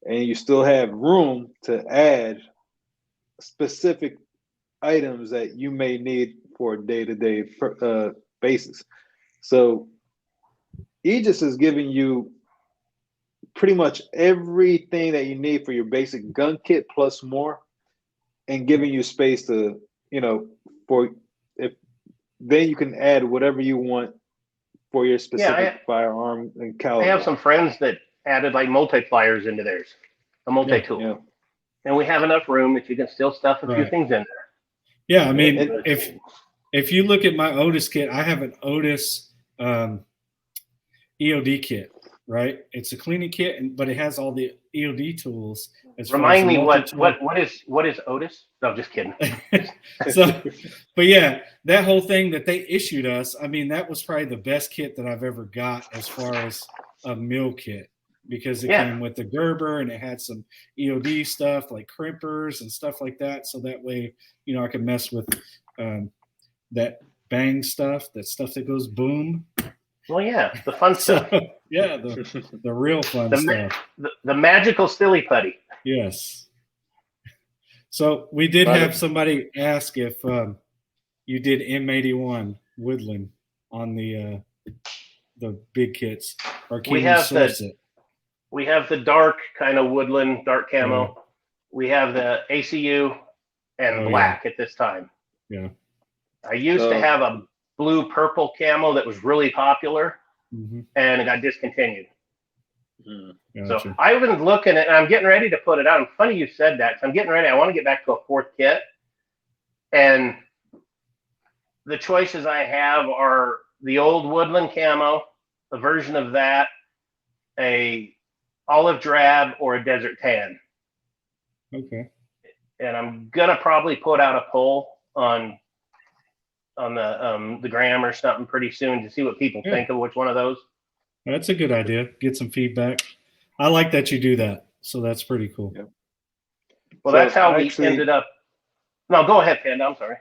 And you still have room to add specific items that you may need for a day-to-day basis. So Aegis is giving you pretty much everything that you need for your basic gun kit plus more, and giving you space to, you know, then you can add whatever you want for your specific firearm and caliber. I have some friends that added like multipliers into theirs, a multi-tool. Yeah. And we have enough room that you can still stuff a few things in there. Yeah, I mean, if you look at my Otis kit, I have an Otis EOD kit, right? It's a cleaning kit, but it has all the EOD tools. Remind me what is Otis? No, just kidding. But yeah, that whole thing that they issued us, I mean, that was probably the best kit that I've ever got as far as a mill kit, because it came with the Gerber and it had some EOD stuff like crimpers and stuff like that. So that way, you know, I could mess with that bang stuff, that stuff that goes boom. Well, yeah, the fun stuff. Yeah, the real fun stuff. The magical silly putty. Yes. So we did have somebody ask if you did M81 Woodland on the big kits, or can you source it? We have the dark kind of woodland, dark camo. Yeah. We have the ACU and black at this time. Yeah. I used to have a blue purple camo that was really popular, and it got discontinued. Gotcha. So I was looking at, and I'm getting ready to put it out. And funny you said that, 'cause I'm getting ready. I want to get back to a 4th kit, and the choices I have are the old woodland camo, a version of that, a olive drab, or a desert tan. Okay. And I'm gonna probably put out a poll on the gram or something pretty soon to see what people think of which one of those. That's a good idea. Get some feedback. I like that you do that. So that's pretty cool. Yeah. Well, So that's how I we ended up. No, go ahead, Panda. I'm sorry.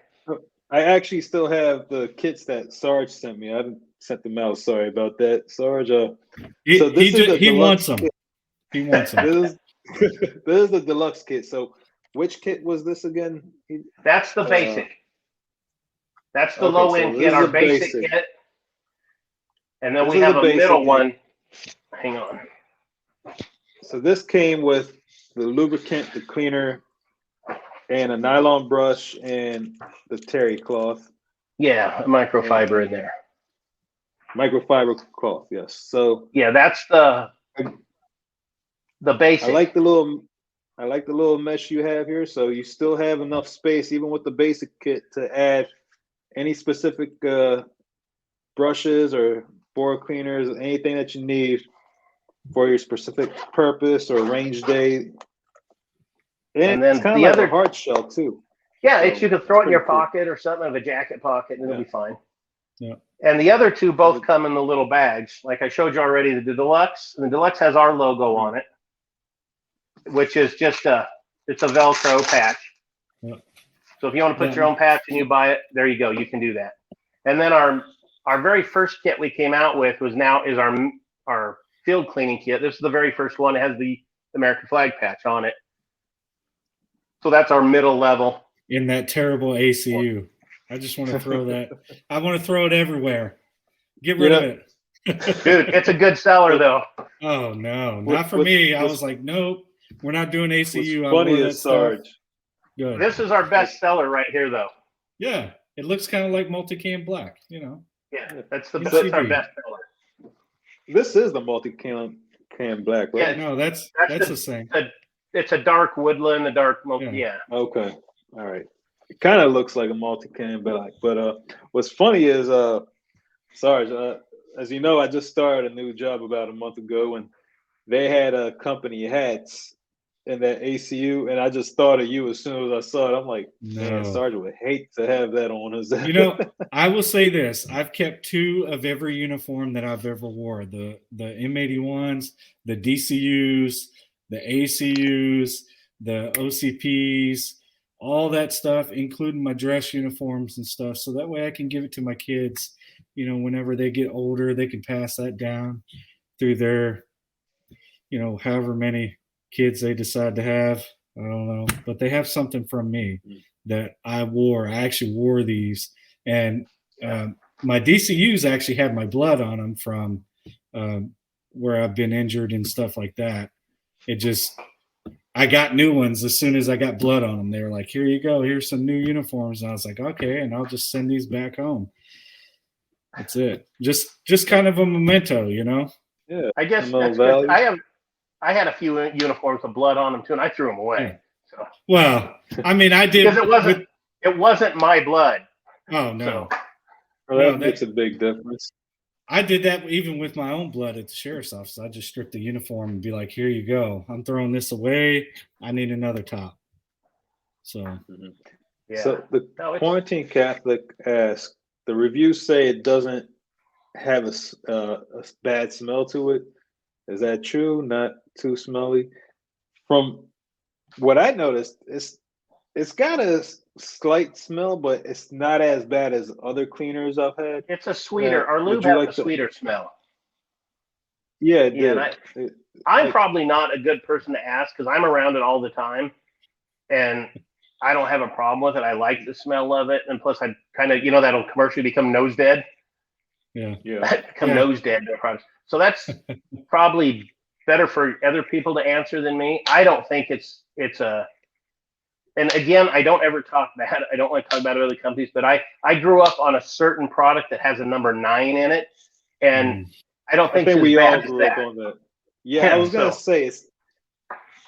I actually still have the kits that Sarge sent me. I haven't sent them out. Sorry about that, Sarge. He deluxe wants them. kit. He wants them. This is the deluxe kit. So which kit was this again? That's the basic. That's the okay, low so end this kit, is our the basic basic. kit. And then This we is have the a basic middle kit. one. Hang on. So this came with the lubricant, the cleaner, and a nylon brush and the terry cloth. Yeah, a microfiber in there. Microfiber cloth, yes. So Yeah, that's the basic. I like the little mesh you have here. So you still have enough space, even with the basic kit, to add any specific brushes or board cleaners, anything that you need for your specific purpose or range day. And then it's kind of the like other a hard shell too. Yeah, So you can throw it in your pretty cool. pocket or something of a jacket pocket, and it'll be fine. Yeah. And the other two both come in the little bags. Like I showed you already, the deluxe. And the deluxe has our logo on it, which is just it's a Velcro patch. Yeah. So if you want to put your own patch and you buy it, there you go. You can do that. And then our very first kit we came out with is our field cleaning kit. This is the very first one. It has the American flag patch on it. So that's our middle level. In that terrible ACU. I just want to throw that. I want to throw it everywhere. Get rid of it. Dude, it's a good seller though. Oh no, not for me. I was like, nope, we're not doing ACU. What's funny is Sarge. Good. This is our best seller right here though. Yeah, it looks kind of like multicam black, Yeah, that's our best seller. This is the multi-cam black, right? Yeah, no, that's the same. It's a dark woodland, a dark Okay. All right. It kind of looks like a multi-cam black, but what's funny is Sarge, as you know, I just started a new job about a month ago, and they had a company hats in that ACU, and I just thought of you as soon as I saw it. I'm like, man, Sarge would hate to have that on his. I will say this: I've kept 2 of every uniform that I've ever wore: the M81s, the DCUs, the ACUs, the OCPs, all that stuff, including my dress uniforms and stuff. So that way I can give it to my kids, whenever they get older, they can pass that down through their, however many kids they decide to have. I don't know, but they have something from me that I wore. I actually wore these, and my DCUs actually have my blood on them from where I've been injured and stuff like that. I got new ones as soon as I got blood on them. They were like, here you go. Here's some new uniforms. And I was like, okay. And I'll just send these back home. That's it. Just kind of a memento, Yeah. I guess that's good. I had a few uniforms with blood on them too, and I threw them away. Yeah. So. Well, I mean, I did. Because it wasn't my blood. Oh, no. So, that makes a big difference. I did that even with my own blood at the sheriff's office. I just stripped the uniform and be like, here you go. I'm throwing this away. I need another top. So, yeah. So the Quarantine Catholic asks, the reviews say it doesn't have a bad smell to it. Is that true? Not too smelly? From what I noticed, it's got a slight smell, but it's not as bad as other cleaners I've had. It's a sweeter. Our lube has a sweeter smell. Yeah, it did. I'm probably not a good person to ask because I'm around it all the time, and I don't have a problem with it. I like the smell of it, and plus I kind of, that'll commercially become nose dead. Yeah. Become nose dead to products. So that's probably better for other people to answer than me. I don't think it's and again, I don't ever talk bad. I don't like to talk about other companies, but I grew up on a certain product that has a number 9 in it, and I don't I think, think it's we as bad all as grew up that. on that. Yeah, I was gonna So- say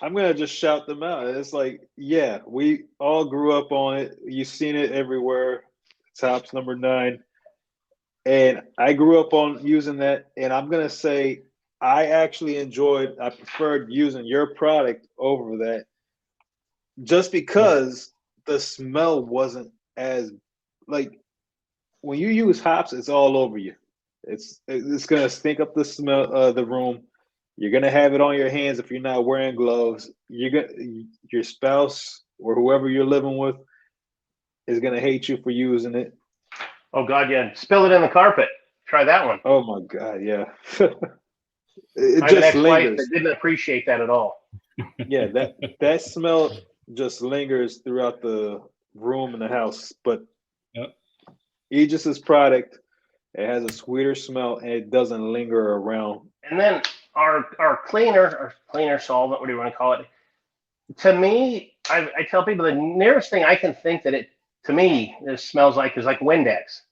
I'm gonna just shout them out. It's like, yeah, we all grew up on it. You've seen it everywhere. Tops number 9. And I grew up on using that. And I'm gonna say I preferred using your product over that just because the smell wasn't as like when you use hops, it's all over you. It's gonna stink up the room. You're gonna have it on your hands if you're not wearing gloves. Your spouse or whoever you're living with is gonna hate you for using it. Oh God, yeah. Spill it in the carpet. Try that one. Oh my God, yeah. I It have an just ex-wife lingers. that didn't appreciate that at all. Yeah, that smell just lingers throughout the room and the house. But Yep. Aegis's product, it has a sweeter smell and it doesn't linger around. And then our cleaner solvent, what do you want to call it? To me, I tell people the nearest thing I can think that it smells like is like Windex.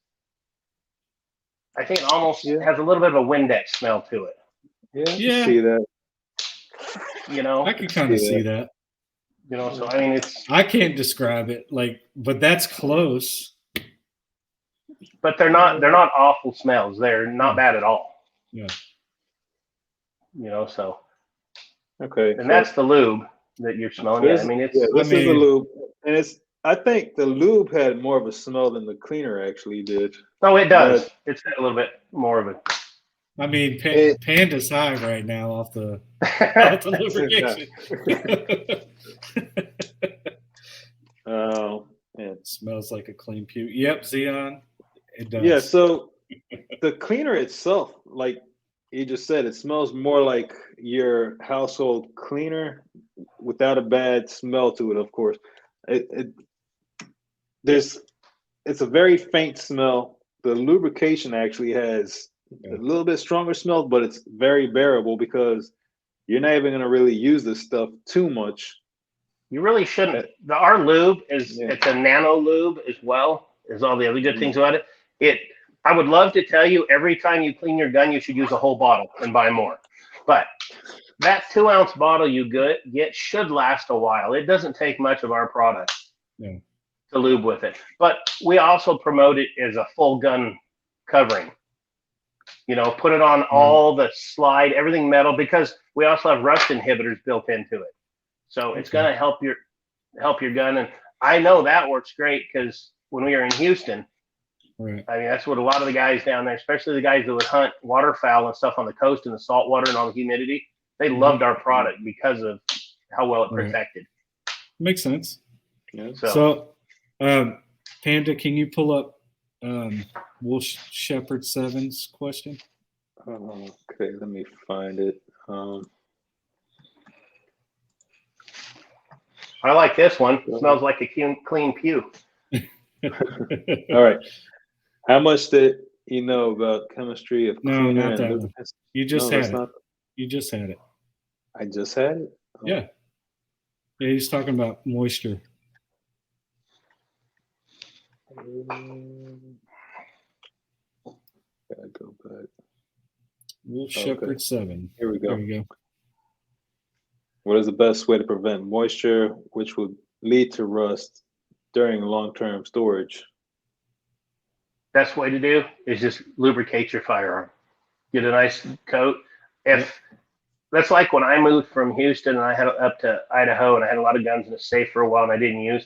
I think it almost has a little bit of a Windex smell to it. Yeah, I Yeah. can see that. You know, I could kind of see that. you know. So I mean, it's I can't describe it but that's close. but they're not awful smells. They're not bad at all. Yeah. You know, so Okay. and that's the lube that you're smelling. Yeah, I mean it's this is the lube, and I think the lube had more of a smell than the cleaner actually did. oh, it does. It's got a little bit more of it. I mean, Panda's high right now off the lubrication. Oh, man. It smells like a clean pew. Yep, Xeon. It does. Yeah, so the cleaner itself, like you just said, it smells more like your household cleaner without a bad smell to it, of course. It's a very faint smell. The lubrication actually has a little bit stronger smell, but it's very bearable because you're not even going to really use this stuff too much. You really shouldn't. Our lube it's a nano lube as well as all the other good things about it. I would love to tell you every time you clean your gun, you should use a whole bottle and buy more. But that 2-ounce bottle you get should last a while. It doesn't take much of our product to lube with it. But we also promote it as a full gun covering. You know, put it on all the slide, everything metal, because we also have rust inhibitors built into it. So it's going to help your gun. And I know that works great because when we were in Houston, I mean, that's what a lot of the guys down there, especially the guys that would hunt waterfowl and stuff on the coast in the salt water and all the humidity, they loved our product because of how well it protected. Makes sense. Yeah. So Panda, can you pull up Wolf Shepherd 7's question? Okay, let me find it. I like this one. It smells like a clean pew. All right. How much did you know about chemistry of No, cleaner not that and one. You just had it. not, You just had it. I just had it? Oh. Yeah. Yeah, he's talking about moisture. Gotta go back. Wolf Shepherd 7. Here we go. There we go. What is the best way to prevent moisture, which would lead to rust during long-term storage? Best way to do is just lubricate your firearm. Get a nice coat. That's like when I moved from Houston and I had up to Idaho and I had a lot of guns in a safe for a while and I didn't use.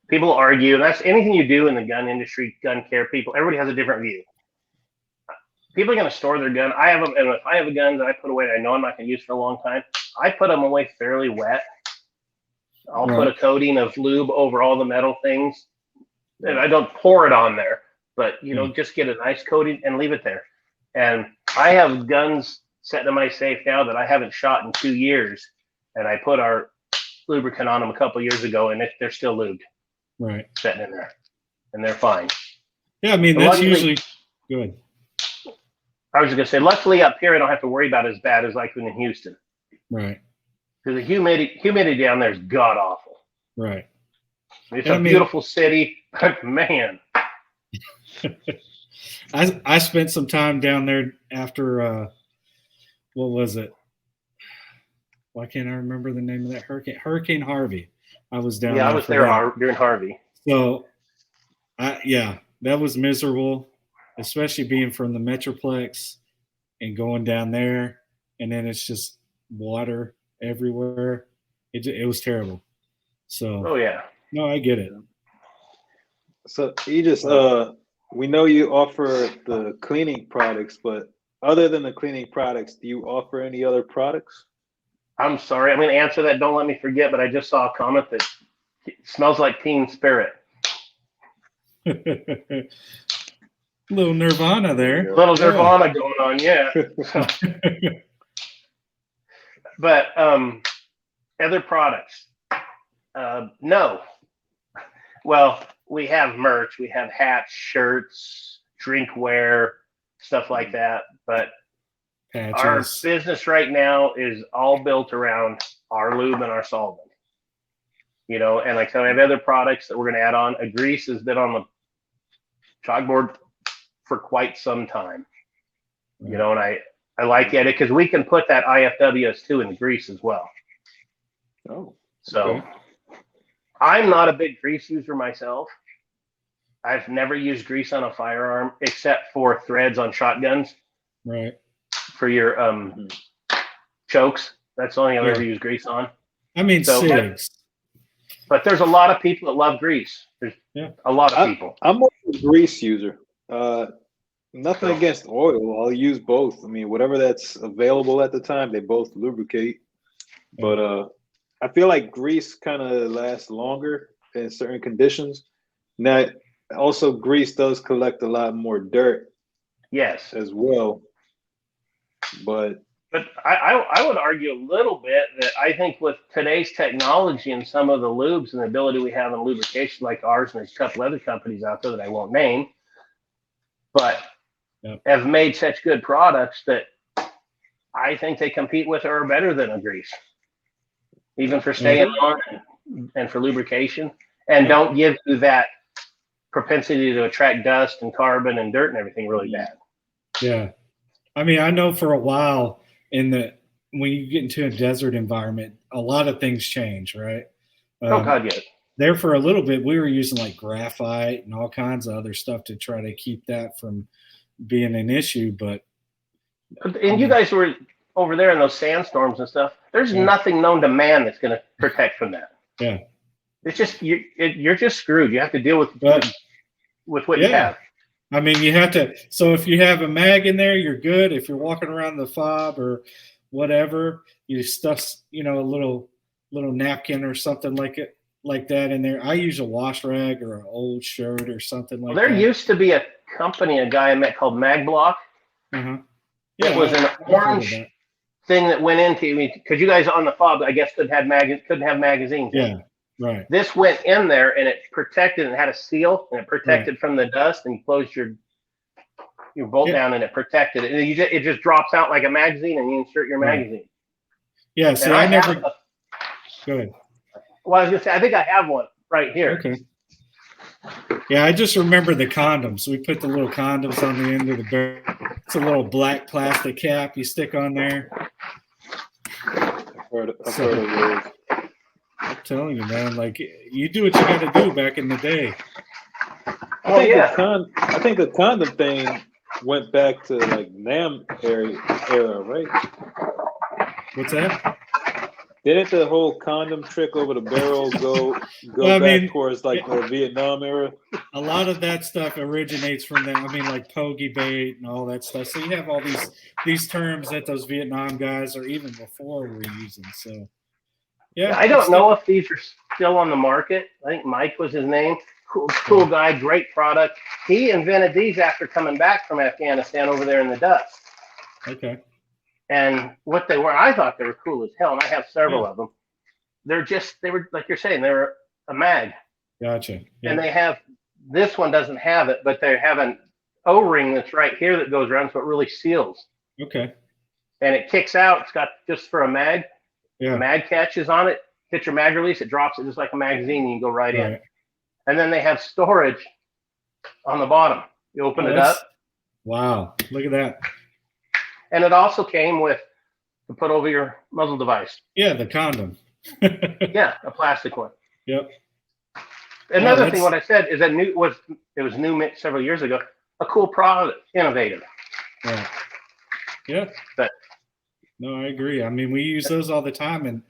People argue, and that's anything you do in the gun industry, gun care, everybody has a different view. People are going to store their gun. I have them, and if I have a gun that I put away that I know I'm not going to use for a long time, I put them away fairly wet. I'll put a coating of lube over all the metal things, and I don't pour it on there, but just get a nice coating and leave it there. And I have guns set in my safe now that I haven't shot in 2 years, and I put our lubricant on them a couple years ago, and they're still lubed, sitting in there, and they're fine. Yeah, I mean that's usually good. I was just gonna say, luckily up here I don't have to worry about it as bad as like in Houston. Right. Because the humidity down there is god awful. Right. It's a beautiful city, but man. I spent some time down there after what was it? Why can't I remember the name of that hurricane? Hurricane Harvey. I was down there. Yeah, I was there during Harvey. So, that was miserable, especially being from the Metroplex and going down there, and then it's just water everywhere. It was terrible. So, oh yeah, no, I get it. So Aegis, we know you offer the cleaning products, but other than the cleaning products, do you offer any other products? I'm sorry. I'm going to answer that. Don't let me forget. But I just saw a comment that smells like Teen Spirit. Little Nirvana there. Little Nirvana going on, yeah. But other products, no. Well, we have merch. We have hats, shirts, drinkware, stuff like that. But Patches. our business right now is all built around our lube and our solvent. And like I said, we have other products that we're going to add on. A grease has been on the chalkboard for quite some time. And I like it because we can put that IFWS2 in the grease as well. Oh, so okay. I'm not a big grease user myself. I've never used grease on a firearm except for threads on shotguns. Right. For your chokes. That's the only I've ever used grease on. I mean, SIGs. But there's a lot of people that love grease. There's a lot of people. I'm more of a grease user. Nothing against oil. I'll use both. I mean, whatever that's available at the time, they both lubricate. But I feel like grease kind of lasts longer in certain conditions. Now, also grease does collect a lot more dirt. Yes. As well. But I would argue a little bit that I think with today's technology and some of the lubes and the ability we have in lubrication like ours, and there's a couple other companies out there that I won't name, but have made such good products that I think they compete with or are better than a grease, even for staying on and for lubrication, and don't give you that propensity to attract dust and carbon and dirt and everything really bad. Yeah. I mean, I know for a while when you get into a desert environment, a lot of things change, right? Oh God, yes. There for a little bit, we were using like graphite and all kinds of other stuff to try to keep that from being an issue. And you guys were over there in those sandstorms and stuff. There's nothing known to man that's going to protect from that. Yeah. It's just you're just screwed. You have to deal with what you have. I mean, you have to. So if you have a mag in there, you're good. If you're walking around the fob or whatever, you stuff, a little napkin or something like that in there. I use a wash rag or an old shirt or something like that. There used to be a guy I met called Mag Block. Uh-huh. It was an orange thing that went into because you guys on the fob, I guess, couldn't have magazines. Yeah. Right. This went in there and it protected and had a seal and it protected from the dust and you closed your bolt down and it protected it. And it just drops out like a magazine and you insert your magazine. Yeah. See, I never. Go ahead. Well, I was going to say, I think I have one right here. Okay. Yeah, I just remember the condoms. We put the little condoms on the end of the barrel. It's a little black plastic cap you stick on there. I've heard of those. I'm telling you, man, like you do what you got to do back in the day. I think the condom thing went back to like NAM era, right? What's that? Didn't the whole condom trick over the barrel go back towards like the Vietnam era? A lot of that stuff originates from them. I mean, like pogey bait and all that stuff. So you have all these terms that those Vietnam guys or even before were using. So. Yeah, I don't know if these are still on the market. I think Mike was his name. Cool guy, great product. He invented these after coming back from Afghanistan over there in the dust. Okay. And what they were, I thought they were cool as hell, and I have several of them. They were like you're saying, they were a mag. Gotcha. Yeah. And they have, this one doesn't have it, but they have an O-ring that's right here that goes around, so it really seals. Okay. And it kicks out. It's got just for a mag. Yeah. The mag catches on it, hit your mag release, it drops it just like a magazine, and you can go right in. And then they have storage on the bottom. You open it up. Wow, look at that. And it also came with to put over your muzzle device. Yeah, the condom. Yeah, a plastic one. Yep. Another thing, what I said is that it was new several years ago. A cool product, innovative. Right. Yeah. But no, I agree. I mean, we use those all the time, and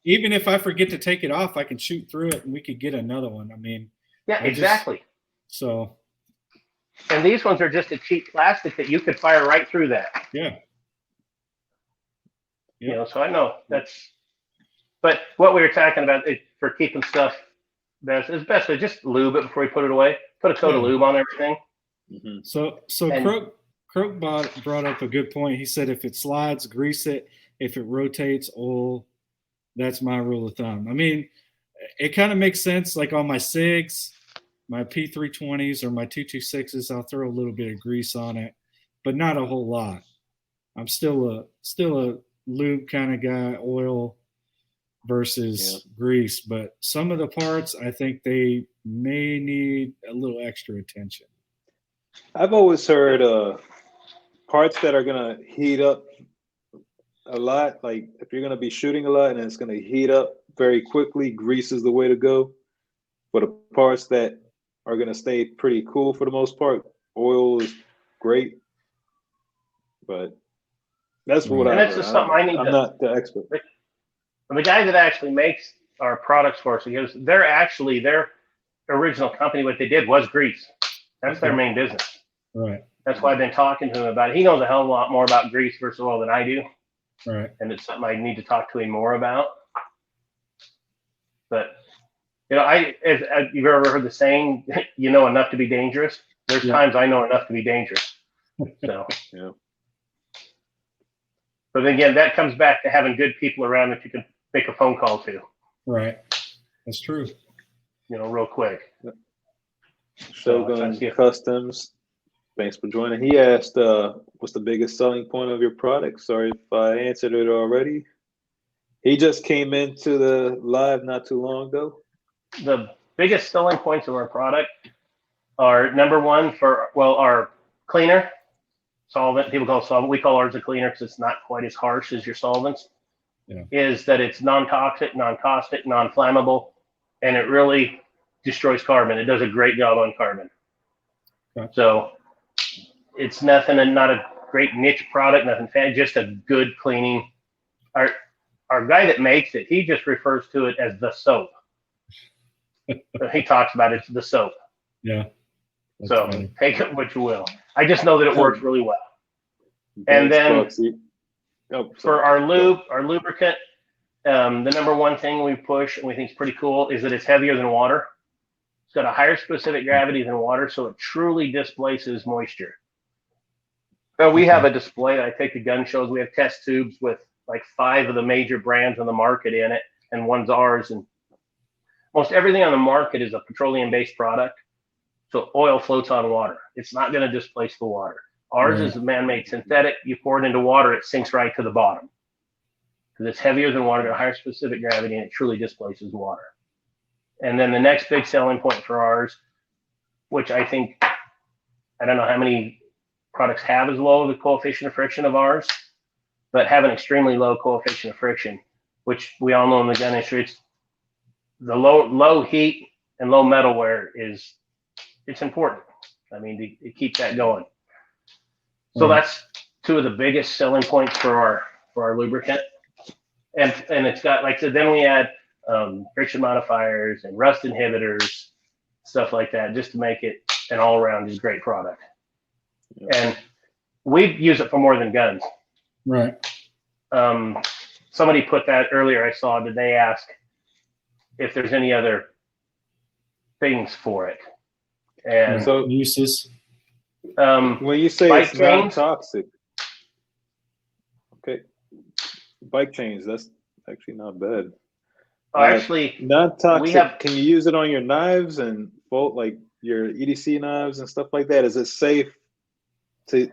even if I forget to take it off, I can shoot through it, and we could get another one. I mean, yeah, exactly. So. And these ones are just a cheap plastic that you could fire right through that. Yeah. You know, so I know that's. But what we were talking about for keeping stuff best is best to just lube it before you put it away. Put a coat of lube on everything. Mm-hmm. So Croak brought up a good point. He said if it slides, grease it. If it rotates, oil. That's my rule of thumb. I mean, it kind of makes sense. Like on my SIGs, my P320s or my 226s, I'll throw a little bit of grease on it, but not a whole lot. I'm still a lube kind of guy, oil versus grease. But some of the parts, I think they may need a little extra attention. I've always heard parts that are gonna heat up a lot, like if you're gonna be shooting a lot and it's gonna heat up very quickly, grease is the way to go. For the parts that are gonna stay pretty cool for the most part, oil is great. But that's what and that's just something I'm not the expert. The guy that actually makes our products for us, their original company, what they did was grease. That's their main business. Right. That's why I've been talking to him about it. He knows a hell of a lot more about grease versus oil than I do. Right. And it's something I need to talk to him more about. But, you know, you've ever heard the saying, you know enough to be dangerous? There's times I know enough to be dangerous. So, yeah. But again, that comes back to having good people around that you can make a phone call to. Right. That's true. You know, real quick. Shogun Customs. Thanks for joining. He asked, what's the biggest selling point of your product? Sorry if I answered it already. He just came into the live not too long ago. The biggest selling points of our product are number one our cleaner, solvent. People call it solvent. We call ours a cleaner because it's not quite as harsh as your solvents. Yeah. Is that it's non-toxic, non-caustic, non-flammable, and it really destroys carbon. It does a great job on carbon. Okay. So it's nothing and not a great niche product, nothing fancy, just a good cleaning. Our guy that makes it, he just refers to it as the soap. He talks about it's the soap. Yeah. So take it what you will. I just know that it works really well. And then for our lubricant, the number one thing we push and we think is pretty cool is that it's heavier than water. It's got a higher specific gravity than water, so it truly displaces moisture. We have a display. I take the gun shows. We have test tubes with like 5 of the major brands on the market in it, and one's ours. And most everything on the market is a petroleum-based product, so oil floats on water. It's not going to displace the water. Ours is man-made synthetic. You pour it into water, it sinks right to the bottom because it's heavier than water, got a higher specific gravity, and it truly displaces water. And then the next big selling point for ours, which I think, I don't know how many products have as low the coefficient of friction of ours, but have an extremely low coefficient of friction, which we all know in the gun industry, it's the low heat and low metal wear it's important. I mean, to keep that going. So that's 2 of the biggest selling points for our lubricant. And it's got, like I said, then we add friction modifiers and rust inhibitors, stuff like that, just to make it an all-around just great product. Yeah. And we use it for more than guns. Right. Somebody put that earlier. I saw that they ask if there's any other things for it. And so uses. When you say it's non-toxic, okay, bike chains, that's actually not bad. Actually, non-toxic. Can you use it on your knives and bolt, like your EDC knives and stuff like that? Is it safe?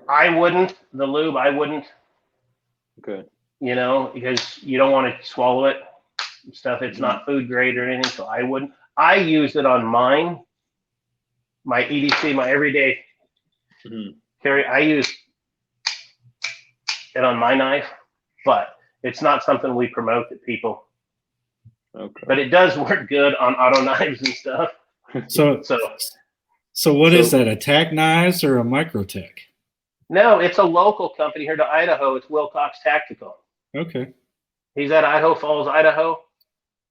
I wouldn't. The lube, I wouldn't. Okay. You know, because you don't want to swallow it and stuff. It's not food grade or anything, so I wouldn't. I use it on my EDC, my everyday Carrie, I use it on my knife, but it's not something we promote to people. Okay. But it does work good on auto knives and stuff. So what is that? A tack knives or a Microtech? No, it's a local company here to Idaho. It's Wilcox Tactical. Okay. He's at Idaho Falls, Idaho.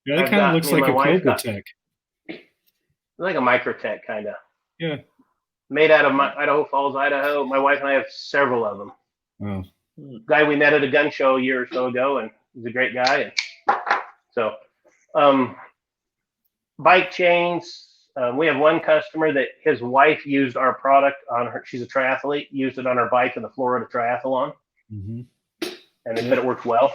Yeah, that kind of looks like a Cobra Tech. Like a Microtech, kind of. Yeah. Made out of Idaho Falls, Idaho. My wife and I have several of them. Wow. Guy we met at a gun show a year or so ago, and he's a great guy. And so, bike chains. We have one customer that his wife used our product on her. She's a triathlete. Used it on her bike in the Florida Triathlon, and they said it worked well.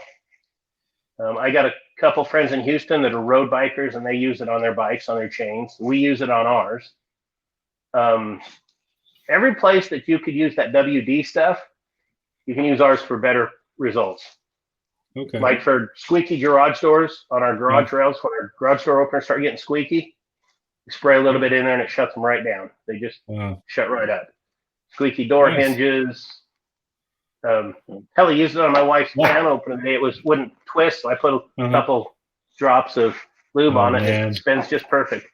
I got a couple friends in Houston that are road bikers, and they use it on their bikes, on their chains. We use it on ours. Every place that you could use that WD stuff, you can use ours for better results. Okay. Like for squeaky garage doors on our garage rails, when our garage door openers start getting squeaky, you spray a little bit in there and it shuts them right down. They just shut right up. Squeaky door hinges. Hell, I used it on my wife's can opener today. It wouldn't twist, so I put a couple drops of lube on it. Man. It spins just perfect.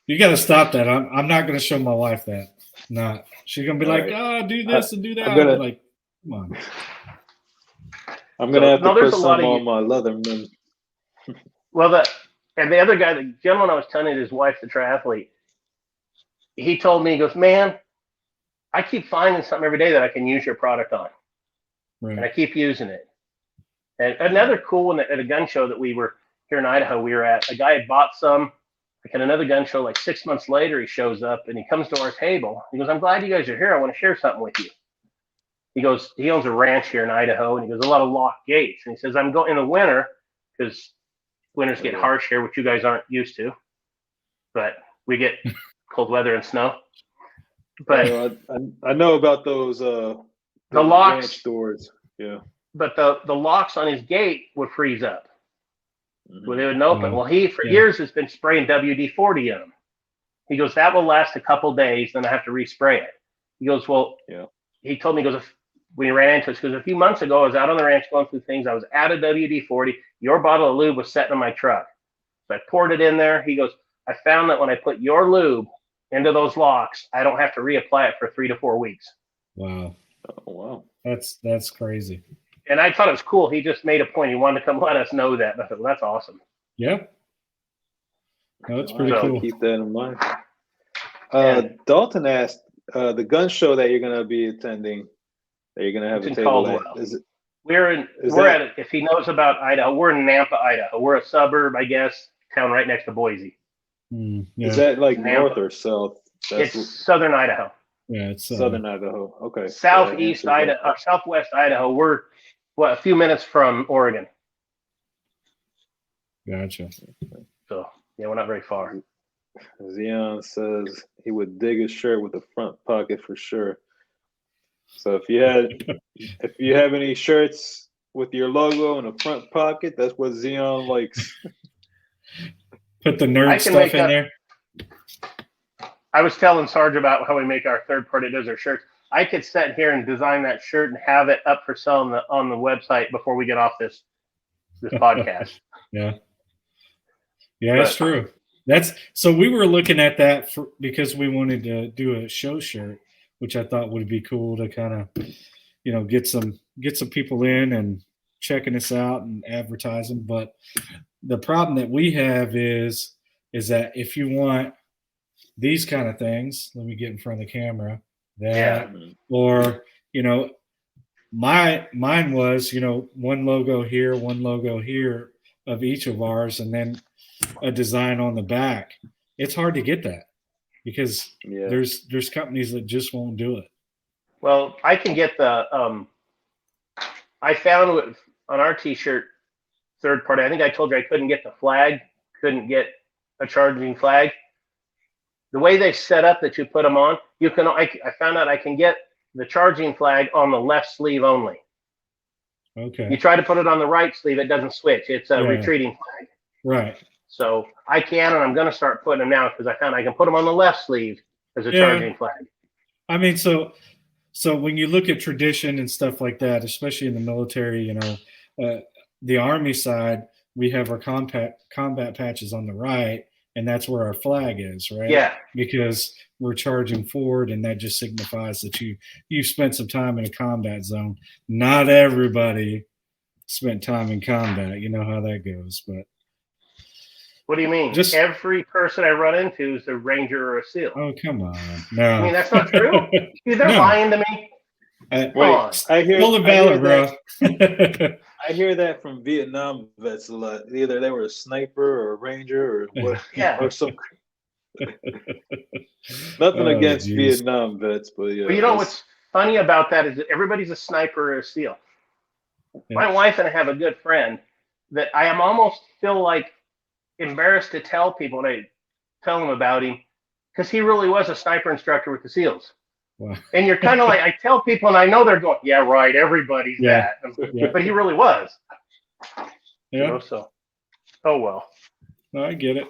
You got to stop that. I'm not going to show my wife that. No, she's going to be like, do this and do that. I'm like, come on. I'm going to have to put some on my Leatherman. Well, and the other guy, the gentleman I was telling you, his wife's a triathlete. He told me, he goes, man, I keep finding something every day that I can use your product on. Right. And I keep using it. And another cool one at a gun show that we were here in Idaho, we were at, a guy had bought some. Like at another gun show, like 6 months later, he shows up and he comes to our table. He goes, I'm glad you guys are here. I want to share something with you. He goes, he owns a ranch here in Idaho, and he goes, a lot of locked gates. And he says, I'm going in the winter because winters get harsh here, which you guys aren't used to. But we get cold weather and snow. But I know about those the locks doors. Yeah. But the locks on his gate would freeze up. Well, they wouldn't open. Well, he for years has been spraying WD-40 in them. He goes, that will last a couple days, then I have to respray it. He goes, he told me, he goes, when he ran into us, because a few months ago, I was out on the ranch going through things. I was out of WD-40. Your bottle of lube was sitting in my truck. So I poured it in there. He goes, I found that when I put your lube into those locks, I don't have to reapply it for 3 to 4 weeks. Wow. Oh, wow. That's crazy. And I thought it was cool. He just made a point. He wanted to come let us know that. And I thought, well, that's awesome. Yeah. No, that's pretty cool. Keep that in mind. Dalton asked, the gun show that you're going to be attending, that you're going to have a table at, we're at it. If he knows about Idaho, we're in Nampa, Idaho. We're a suburb, I guess, town right next to Boise. Is that like Nampa, north or south? It's southern Idaho. Yeah, it's southern Idaho. Okay. Southeast Idaho, southwest Idaho. We're a few minutes from Oregon. Gotcha. So yeah, we're not very far. Zion says he would dig a shirt with a front pocket for sure. So if you have any shirts with your logo in a front pocket, that's what Zion likes. Put the nerd stuff in there. I was telling Sarge about how we make our third party does our shirts. I could sit here and design that shirt and have it up for sale on the website before we get off this podcast. Yeah, that's true. So we were looking at that because we wanted to do a show shirt, which I thought would be cool to kind of, get some people in and checking us out and advertising. But the problem that we have is that if you want these kind of things, let me get in front of the camera. Or mine was one logo here of each of ours, and then a design on the back. It's hard to get that because there's companies that just won't do it. Well, I can get the I found on our t-shirt third party, I think I told you I couldn't get the flag, couldn't get a charging flag. The way they set up that you put them on, I found out I can get the charging flag on the left sleeve only. Okay. You try to put it on the right sleeve, it doesn't switch. It's a retreating flag. Right. So I can, and I'm going to start putting them now because I found I can put them on the left sleeve as a charging flag. I mean, so So when you look at tradition and stuff like that, especially in the military, you know, the Army side, we have our combat patches on the right, and that's where our flag is, right? Yeah. Because we're charging forward, and that just signifies that you spent some time in a combat zone. Not everybody spent time in combat. You know how that goes, but. What do you mean? Just every person I run into is a Ranger or a SEAL. Oh, come on. No. I mean, that's not true. Dude, they're lying to me. I hear Full of valor, bro. I hear that from Vietnam vets a lot. Either they were a sniper or a ranger or what, or some. Nothing against Vietnam vets, but yeah. But you know what's funny about that is that everybody's a sniper or a SEAL. Yeah. My wife and I have a good friend that I am almost feel like embarrassed to tell people, and I tell them about him, because he really was a sniper instructor with the SEALs. Wow. And you're kind of like, I tell people, and I know they're going, yeah, right, everybody's that. But he really was. Yeah. You know, so, oh, well. No, I get it.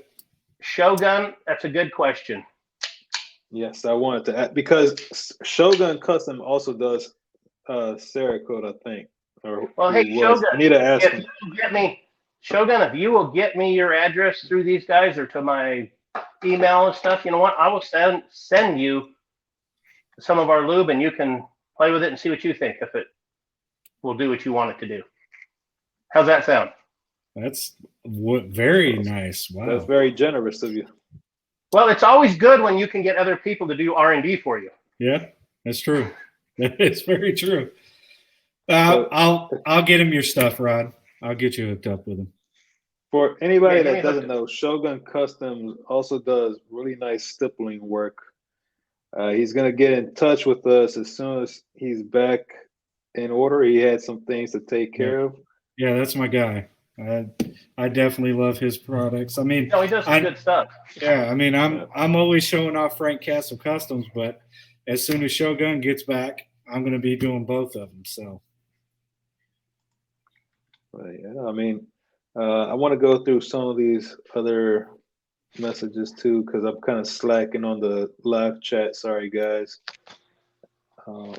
Shogun, that's a good question. Yes, I wanted to add, because Shogun Custom also does Cerakote, I think. Well, hey, Shogun, I need to ask him. Shogun, if you will get me your address through these guys or to my email and stuff, you know what? I will send you some of our lube, and you can play with it and see what you think, if it will do what you want it to do. How's that sound? That's very nice. Wow. That's very generous of you. Well, it's always good when you can get other people to do R&D for you. Yeah, that's true. It's very true. I'll get him your stuff, Rod. I'll get you hooked up with him. For anybody that doesn't know, Shogun Customs also does really nice stippling work. He's going to get in touch with us as soon as he's back in order. He had some things to take care of. Yeah, that's my guy. I definitely love his products. I mean, he does some good stuff. Yeah, I mean, I'm always showing off Frank Castle Customs, but as soon as Shogun gets back, I'm going to be doing both of them. So. Yeah, I mean, I want to go through some of these other messages too, because I'm kind of slacking on the live chat. Sorry, guys. Is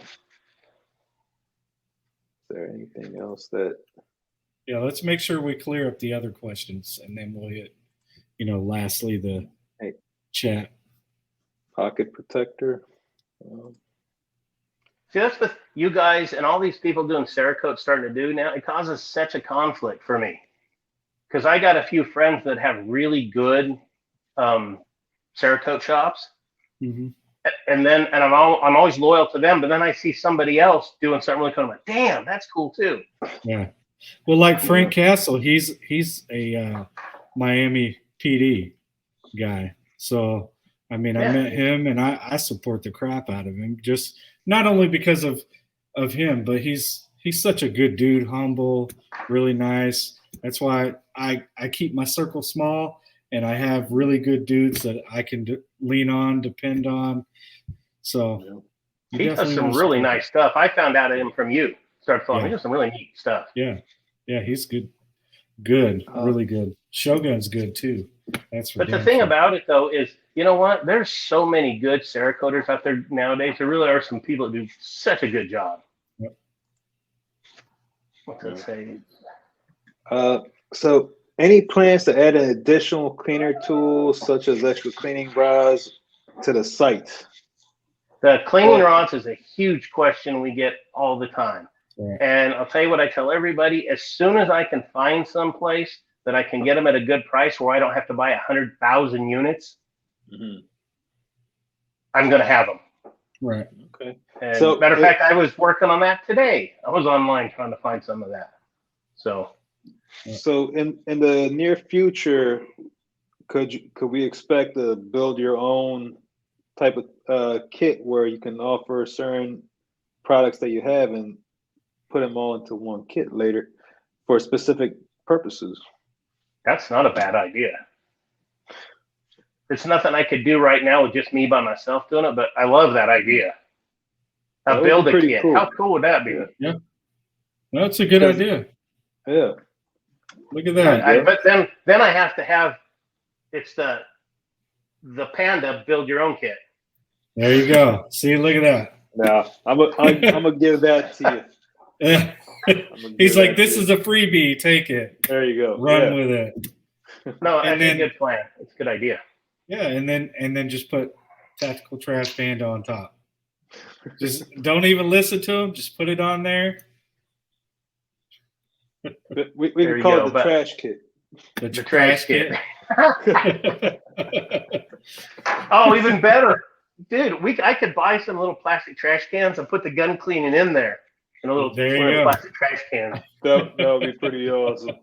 there anything else that? Yeah, let's make sure we clear up the other questions, and then we'll hit, lastly the chat. Pocket protector. See, that's what you guys and all these people doing Cerakote starting to do now. It causes such a conflict for me, because I got a few friends that have really good Cerakote shops, and I'm always loyal to them. But then I see somebody else doing something really cool. I'm like, damn, that's cool too. Yeah, well, like Frank Castle, he's a Miami PD guy. So I mean, I met him, and I support the crap out of him. Just not only because of him, but he's such a good dude, humble, really nice. That's why I keep my circle small, and I have really good dudes that I can lean on, depend on. So he does some really nice stuff. I found out of him from you. Started following. He does some really neat stuff. Yeah, he's good, really good. Shogun's good too. But the thing about it though is, you know what? There's so many good Cerakoters out there nowadays. There really are some people that do such a good job. Yep. What's that say? So any plans to add an additional cleaner tool, such as extra cleaning rods, to the site? The cleaning rods is a huge question we get all the time. Yeah. And I'll tell you what I tell everybody: as soon as I can find some place that I can get them at a good price where I don't have to buy 100,000 units, I'm going to have them. Right. Okay. And so, matter of fact, I was working on that today. I was online trying to find some of that. So in the near future, could we expect to build your own type of kit where you can offer certain products that you have and put them all into one kit later for specific purposes? That's not a bad idea. There's nothing I could do right now with just me by myself doing it, but I love that idea. I'll build a kit. Cool. How cool would that be? Yeah. Well, that's a good idea. Yeah. Look at that. But then I have to have the Panda build your own kit. There you go. See, look at that. No, I'm gonna give that to you. Yeah. He's like, this is a freebie. Take it. There you go. Run with it. No, And that's then- a good plan. It's a good idea. Yeah, and then just put Tactical Trash Panda on top. Just don't even listen to him. Just put it on there. We There can you call go, it the but- trash kit. The trash kit. kit. Oh, even better, dude. I could buy some little plastic trash cans and put the gun cleaning in there. In a little There you one of the go. plastic trash cans. That would be pretty awesome.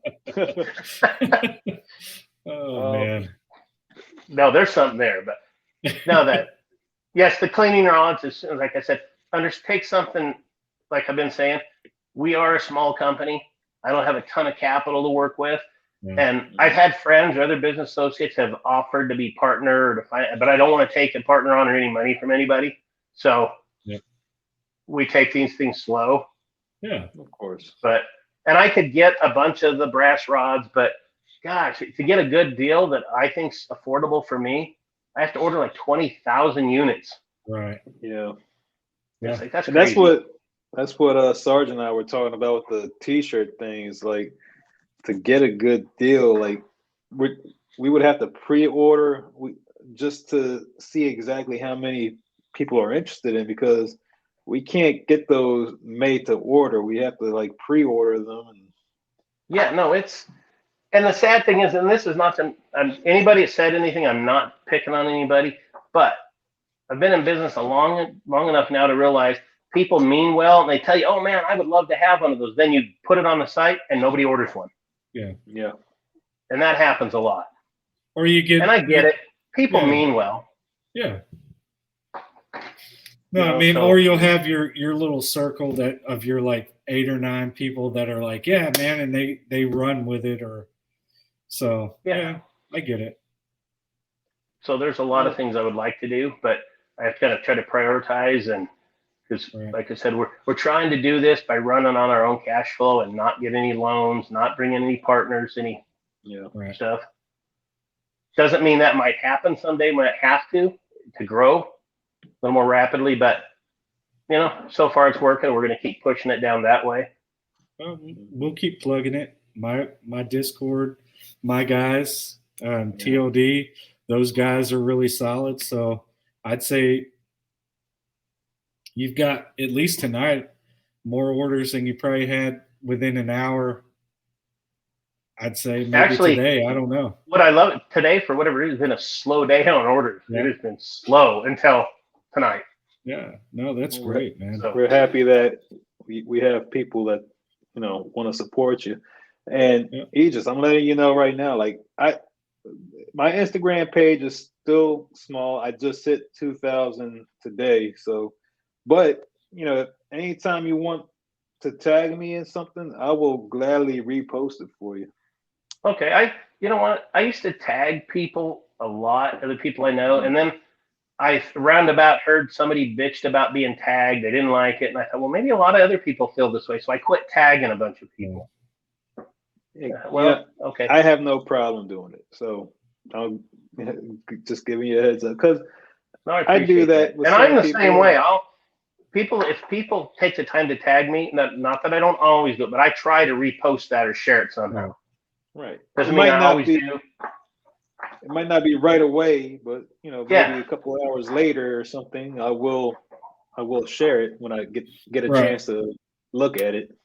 Oh man. No, there's something there, but no, that yes, the cleaning rods is, like I said, take something like I've been saying. We are a small company. I don't have a ton of capital to work with, and I've had friends or other business associates have offered to be partner or to find, but I don't want to take a partner on or any money from anybody. So we take these things slow. Yeah, of course. And I could get a bunch of the brass rods, but gosh, to get a good deal that I think's affordable for me, I have to order like 20,000 units. right. Yeah. It's like, that's And crazy. that's what Sarge and I were talking about with the T-shirt things. Like, to get a good deal, like we would have to pre-order just to see exactly how many people are interested in, because we can't get those made to order. We have to like pre-order them. Yeah, no, and the sad thing is, and this is not anybody that said anything, I'm not picking on anybody, but I've been in business long enough now to realize people mean well, and they tell you, oh man, I would love to have one of those. Then you put it on the site and nobody orders one. Yeah. And that happens a lot. Or you get, and I get it. People mean well. Yeah. No, I mean, or you'll have your little circle that of your like 8 or 9 people that are like, yeah, man, and they run with it, or so. Yeah, I get it. So there's a lot of things I would like to do, but I have to kind of try to prioritize, and because like I said, we're trying to do this by running on our own cash flow and not get any loans, not bring in any partners, any stuff. Doesn't mean that might happen someday when it has to grow a little more rapidly, but so far it's working. We're going to keep pushing it down that way. We'll keep plugging it. My Discord, my guys, TOD, those guys are really solid. So I'd say you've got, at least tonight, more orders than you probably had within an hour. I'd say maybe actually, today. I don't know. What I love today, for whatever reason, has been a slow day on orders. Yeah. It has been slow until tonight. Yeah, no, that's great, man. So we're happy that we have people that want to support you. And Aegis, I'm letting you know right now, like my Instagram page is still small. I just hit 2,000 today. So, but anytime you want to tag me in something, I will gladly repost it for you. Okay, you know what? I used to tag people a lot, other people I know, and then I roundabout heard somebody bitched about being tagged. They didn't like it, and I thought, well, maybe a lot of other people feel this way, so I quit tagging a bunch of people. Okay. I have no problem doing it, so I'm just giving you a heads up, because I do that. And I'm the same way. If people take the time to tag me, not that I don't always do it, but I try to repost that or share it somehow. Right. Doesn't mean I always do. It might not be right away, but maybe a couple of hours later or something, I will share it when I get a chance to look at it.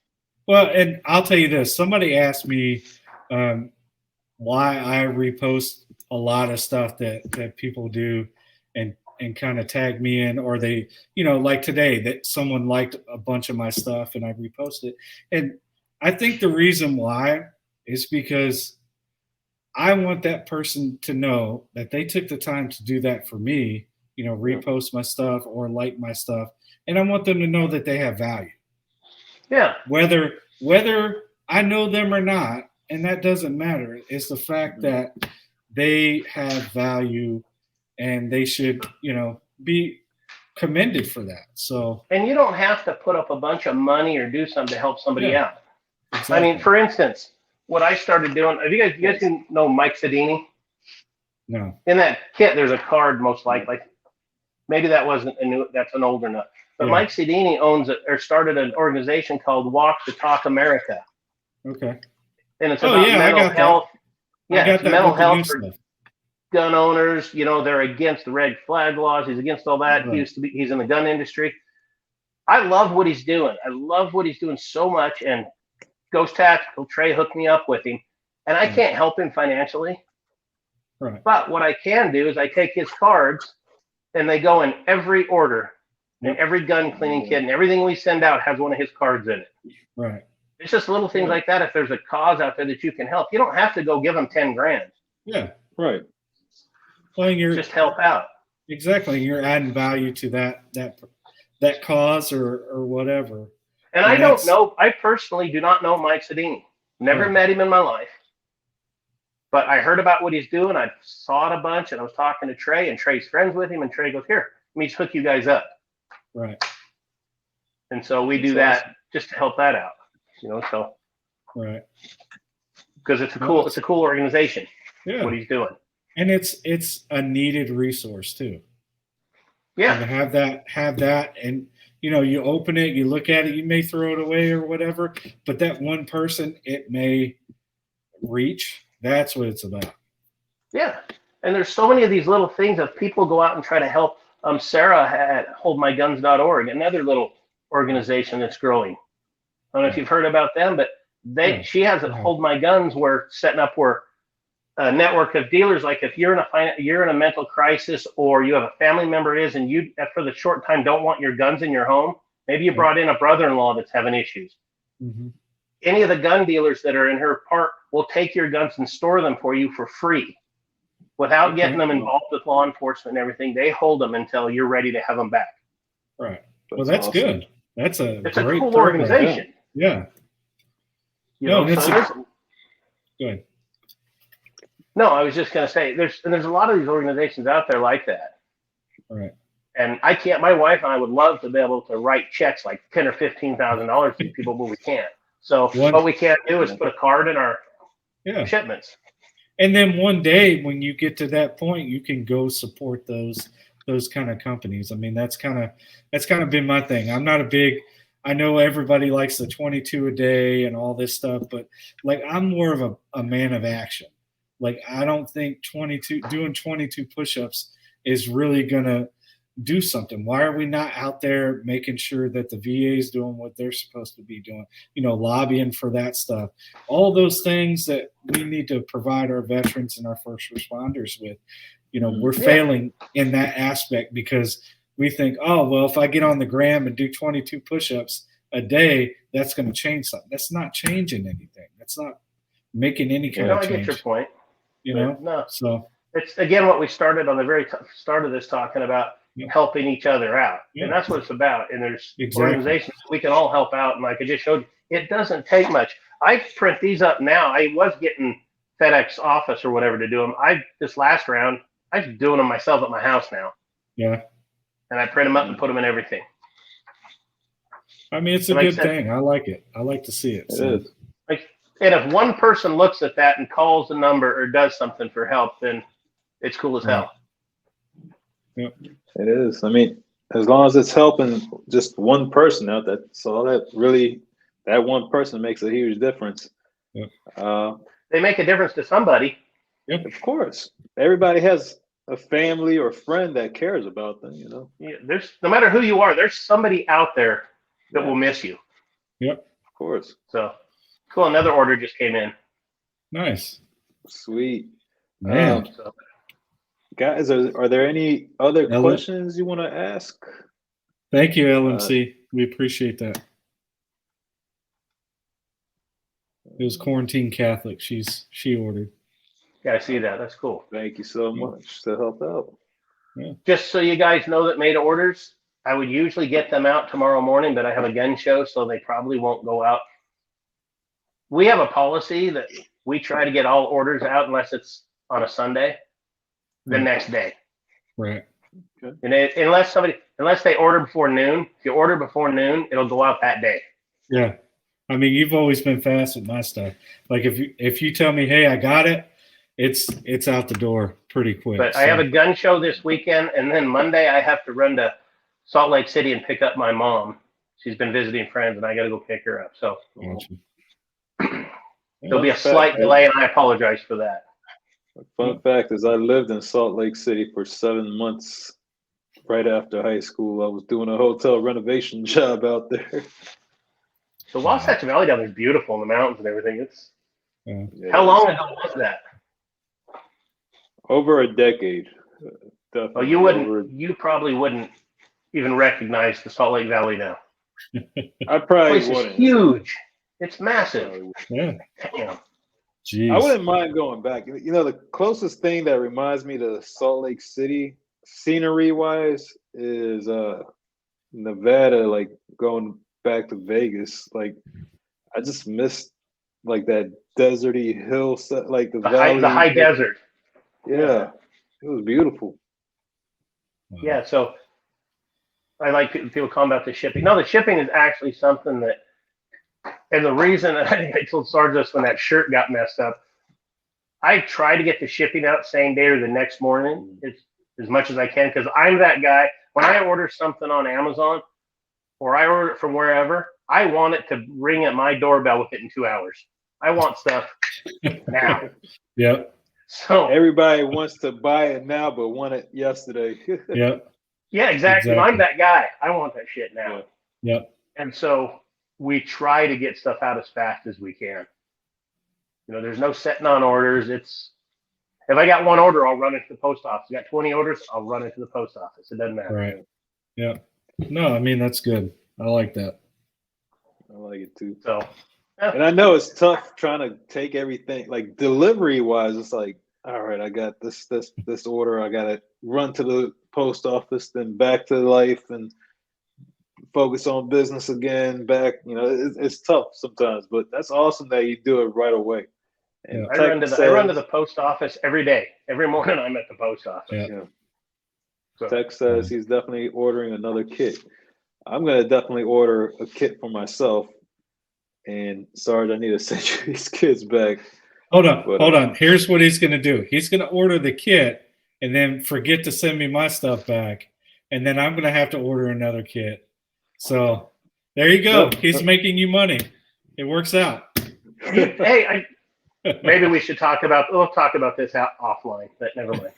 Well, and I'll tell you this: somebody asked me why I repost a lot of stuff that people do, and kind of tag me in, or they, like today, that someone liked a bunch of my stuff and I reposted it. And I think the reason why is because I want that person to know that they took the time to do that for me, repost my stuff or like my stuff. And I want them to know that they have value. Yeah. Whether I know them or not, and that doesn't matter. It's the fact that they have value and they should, be commended for that. So, and you don't have to put up a bunch of money or do something to help somebody out. Exactly. I mean, for instance, what I started doing, you guys know Mike Sedini? No. In that kit, there's a card, most likely. Maybe that wasn't that's an older note. But Mike Cedini started an organization called Walk the Talk America. Okay. And it's about mental health. Yeah, it's mental health for gun owners. They're against the red flag laws. He's against all that. Right. He's in the gun industry. I love what he's doing. I love what he's doing so much. And Ghost Tactical, Trey hooked me up with him. And I can't help him financially. Right. But what I can do is I take his cards and they go in every order. And every gun cleaning kit and everything we send out has one of his cards in it. Right. It's just little things like that. If there's a cause out there that you can help, you don't have to go give them 10 grand. Yeah. Right. Well, you're just help out. Exactly. You're adding value to that cause or whatever. And I don't know. I personally do not know Mike Cedini. Never met him in my life. But I heard about what he's doing. I saw it a bunch, and I was talking to Trey, and Trey's friends with him, and Trey goes, "Here, let me just hook you guys up." Right. And so we do that just to help that out, so. Right. Because it's a cool organization. Yeah. What he's doing. And it's a needed resource too. Yeah. And to have that, and you open it, you look at it, you may throw it away or whatever, but that one person it may reach. That's what it's about. Yeah. And there's so many of these little things that people go out and try to help. Sarah at holdmyguns.org, another little organization that's growing. I don't know if you've heard about them, but she has Hold My Guns, where setting up a network of dealers. Like if you're in a mental crisis, or you have a family member and you for the short time don't want your guns in your home. Maybe you brought in a brother-in-law that's having issues. Mm-hmm. Any of the gun dealers that are in her park will take your guns and store them for you for free. Without getting them involved with law enforcement and everything, they hold them until you're ready to have them back. Right. Well, that's awesome. Good. It's a cool organization. Yeah. Go ahead. No, I was just going to say there's a lot of these organizations out there like that. Right. And my wife and I would love to be able to write checks like $10,000 or $15,000 to people, but we can't. So what we can't do is put a card in our shipments. And then one day when you get to that point, you can go support those kind of companies. I mean, that's kind of been my thing. I'm not I know everybody likes the 22 a day and all this stuff, but like I'm more of a man of action. Like I don't think doing 22 push-ups is really going to do something. Why are we not out there making sure that the VA is doing what they're supposed to be doing, lobbying for that stuff, all those things that we need to provide our veterans and our first responders with. We're failing in that aspect because we think, oh, well, if I get on the gram and do 22 push-ups a day, that's going to change something. That's not changing anything. That's not making any kind of change. I get your point. No. So it's again what we started on the very start of this talking about. Helping each other out. And that's what it's about. And there's organizations we can all help out. And like I just showed you, it doesn't take much. I print these up now. I was getting FedEx office or whatever to do them. This last round, I'm doing them myself at my house now. Yeah. And I print them up and put them in everything. I mean, it's a good thing. I like it. I like to see it. It is. And if one person looks at that and calls the number or does something for help, then it's cool as hell. Yeah. It is. I mean, as long as it's helping just one person out, that's all that one person makes a huge difference. Yeah. They make a difference to somebody. Yep. Of course. Everybody has a family or friend that cares about them, Yeah, there's no matter who you are, there's somebody out there that will miss you. Yep. Of course. So cool. Another order just came in. Nice. Sweet. Man. Guys, are there any other questions you want to ask? Thank you, LMC. We appreciate that. It was Quarantine Catholic. She ordered. Yeah, I see that. That's cool. Thank you so much to help out. Yeah. Just so you guys know that made orders, I would usually get them out tomorrow morning, but I have a gun show, so they probably won't go out. We have a policy that we try to get all orders out unless it's on a Sunday. The next day. Right. Okay. And unless they order before noon, if you order before noon, it'll go out that day. Yeah. I mean, you've always been fast with my stuff. Like if you tell me, hey, I got it, it's out the door pretty quick. But I have a gun show this weekend, and then Monday I have to run to Salt Lake City and pick up my mom. She's been visiting friends, and I got to go pick her up. So there'll be a slight delay, and I apologize for that. Fun fact is I lived in Salt Lake City for 7 months right after high school. I was doing a hotel renovation job out there. The Wasatch Valley down there is beautiful, in the mountains and everything. It's how long ago was that? Over a decade. Oh, you probably wouldn't even recognize the Salt Lake Valley now. I probably This wouldn't. is huge. It's massive. Yeah. I wouldn't mind going back. You know, the closest thing that reminds me to Salt Lake City, scenery-wise, is Nevada, like going back to Vegas. Like, I just missed like that deserty hill set, like the valley. The high desert. Yeah, it was beautiful. Yeah, so I like people calling about the shipping. No, the shipping is actually something that, and the reason I told Sarge this when that shirt got messed up, I try to get the shipping out same day or the next morning as much as I can, because I'm that guy. When I order something on Amazon or I order it from wherever, I want it to ring at my doorbell with it in 2 hours. I want stuff now. Yep. So everybody wants to buy it now, but want it yesterday. Yep. Yeah, exactly. I'm that guy. I want that shit now. Yep. And so we try to get stuff out as fast as we can. You know, there's no setting on orders. It's if I got one order, I'll run it to the post office. I got 20 orders, I'll run it to the post office. It doesn't matter. Right. Yeah. No, I mean, that's good. I like that. I like it too. So, and I know it's tough trying to take everything, like delivery wise. It's like, all right, I got this order. I got to run to the post office, then back to life and focus on business again. Back, you know, it's tough sometimes, but that's awesome that you do it right away. And I run to the post office every day. Every morning I'm at the post office. Yeah. So, Tex says he's definitely ordering another kit. I'm gonna definitely order a kit for myself. And Sarge, I need to send you these kits back. Hold on. Here's what he's gonna do. He's gonna order the kit and then forget to send me my stuff back, and then I'm gonna have to order another kit. So there you go. He's making you money. It works out. Hey, maybe we should we'll talk about this offline, but never mind.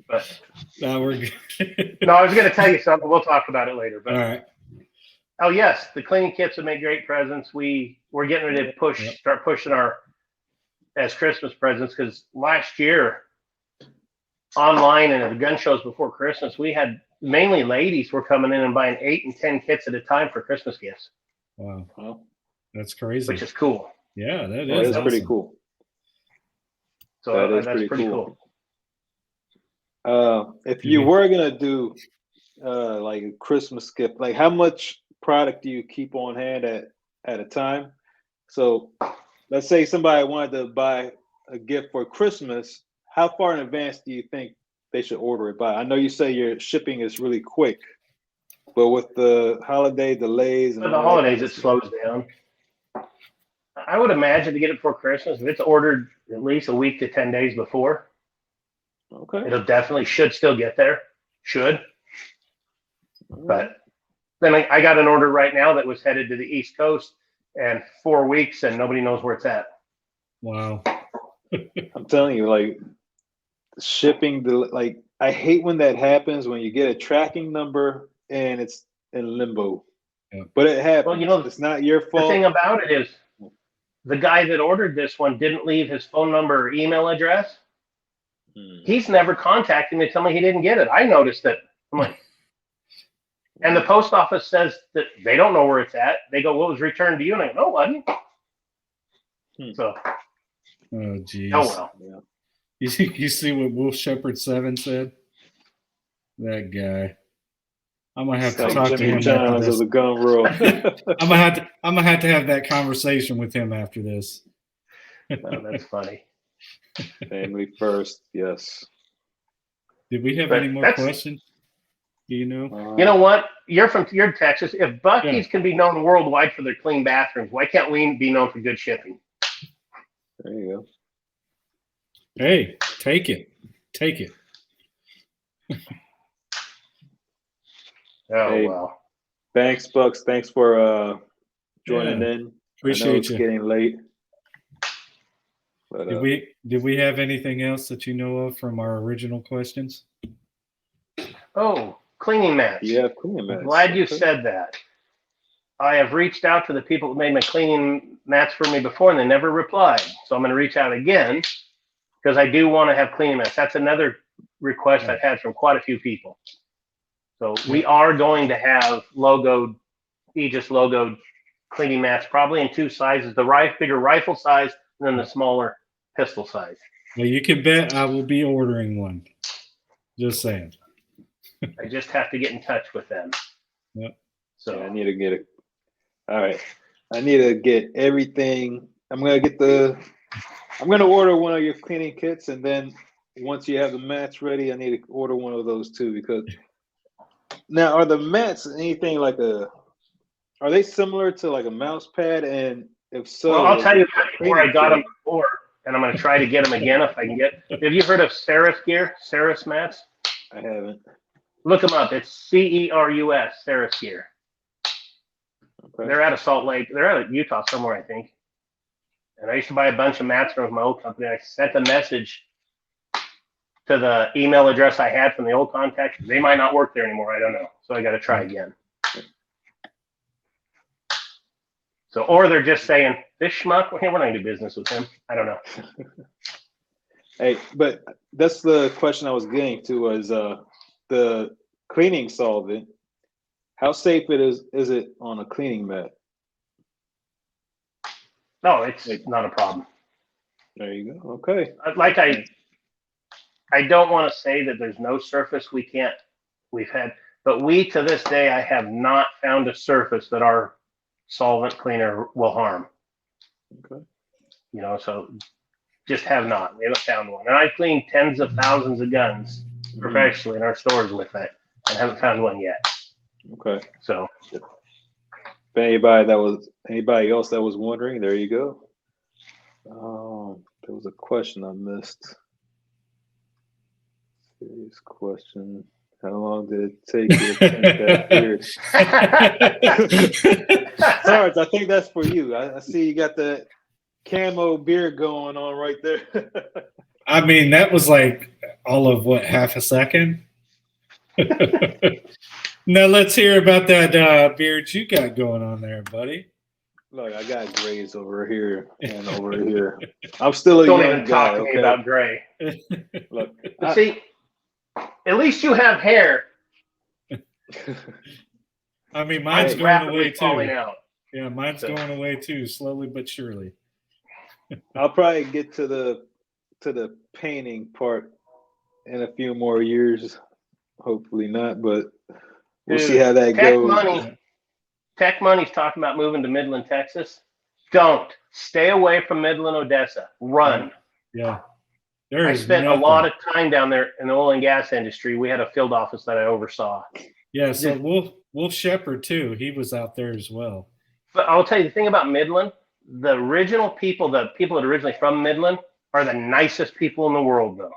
But no, we're good. No, I was going to tell you something. We'll talk about it later. But, all right. Oh yes, the cleaning kits would make great presents. We're getting ready to start pushing our as Christmas presents, because last year online and at the gun shows before Christmas, we had mainly ladies were coming in and buying 8 and 10 kits at a time for Christmas gifts. Wow, that's crazy. Which is cool. Yeah, that is awesome. Pretty cool. So that's pretty cool. If you were gonna do like a Christmas gift, like how much product do you keep on hand at a time? So let's say somebody wanted to buy a gift for Christmas. How far in advance do you think they should order it by? I know you say your shipping is really quick, but with the holiday delays and the holidays, it slows down. I would imagine to get it for Christmas, if it's ordered at least a week to 10 days before, okay, it'll definitely should still get there. Should. But then I got an order right now that was headed to the East Coast, and 4 weeks, and nobody knows where it's at. Wow. I'm telling you, like shipping, like I hate when that happens, when you get a tracking number and it's in limbo. Yeah. But it happens. Well, you know, it's not your fault. The thing about it is, the guy that ordered this one didn't leave his phone number or email address. He's never contacted me to tell me he didn't get it. I noticed it. I'm like, and the post office says that they don't know where it's at. They go, "What was returned to you?" And I go, "No, it wasn't." So, oh geez. Oh well. Yeah. You see what Wolf Shepherd 7 said? That guy. I'm gonna have to talk to him after this. The gun world. I'm gonna have to have that conversation with him after this. Oh, that's funny. Family first, yes. Did we have any more questions? Do you know? You know what? You're Texas. If Buc-ee's can be known worldwide for their clean bathrooms, why can't we be known for good shipping? There you go. Hey, take it. Oh, Hey, wow. Thanks, Bucks. Thanks for joining Yeah, in. I know appreciate it's you. getting late. But, Did we have anything else that you know of from our original questions? Oh, cleaning mats. yeah, cleaning mats. Glad you Okay. said that. I have reached out to the people who made my cleaning mats for me before, and they never replied. So I'm going to reach out again because I do want to have cleaning mats. That's another request I've had from quite a few people. So we are going to have Aegis logoed cleaning mats, probably in two sizes: the bigger rifle size and then the smaller pistol size. Well, you can bet I will be ordering one. Just saying. I just have to get in touch with them. Yep. So I need to get it. All right. I need to get everything. I'm gonna order one of your cleaning kits, and then once you have the mats ready, I need to order one of those too. Because now, are the mats anything like are they similar to like a mouse pad? And if so, well, I'll tell you where I got kit, them before, and I'm going to try to get them again if I can get. Have you heard of Ceres gear? Ceres mats? I haven't. Look them up. It's CERUS, Ceres gear. Okay. They're out of Salt Lake. They're out of Utah somewhere, I think. And I used to buy a bunch of mats from my old company. I sent a message to the email address I had from the old contact. They might not work there anymore. I don't know. So I got to try again. So, or they're just saying, this schmuck, we're not going to do business with him. I don't know. Hey, but that's the question I was getting to was the cleaning solvent. How safe is it on a cleaning mat? No, it's not a problem. There you go. Okay. Like I don't want to say that there's no surface we've had, but to this day, I have not found a surface that our solvent cleaner will harm. Okay. You know, so just have not. We haven't found one. And I've cleaned tens of thousands of guns professionally in our stores with it and haven't found one yet. Okay. So if anybody else that was wondering, there you go. There was a question I missed. Serious question. How long did it take you to paint that beard? Sarge, I think that's for you. I see you got the camo beard going on right there. I mean, that was like all of what, half a second? Now let's hear about that beard you got going on there, buddy. Look, I got grays over here and over here. I'm still a don't young even guy, talk to me okay? about gray. Look, But see, at least you have hair. I mean, mine's going rapidly away falling too. out. Yeah, mine's going away too, slowly but surely. I'll probably get to the painting part in a few more years. Hopefully not, but we'll see how that goes. Tech Money's talking about moving to Midland, Texas. Don't. Stay away from Midland, Odessa. Run. Yeah. I spent a lot of time down there in the oil and gas industry. We had a field office that I oversaw. Yeah, so Wolf Shepherd too. He was out there as well. But I'll tell you the thing about Midland, the original people, the people that are originally from Midland, are the nicest people in the world, though.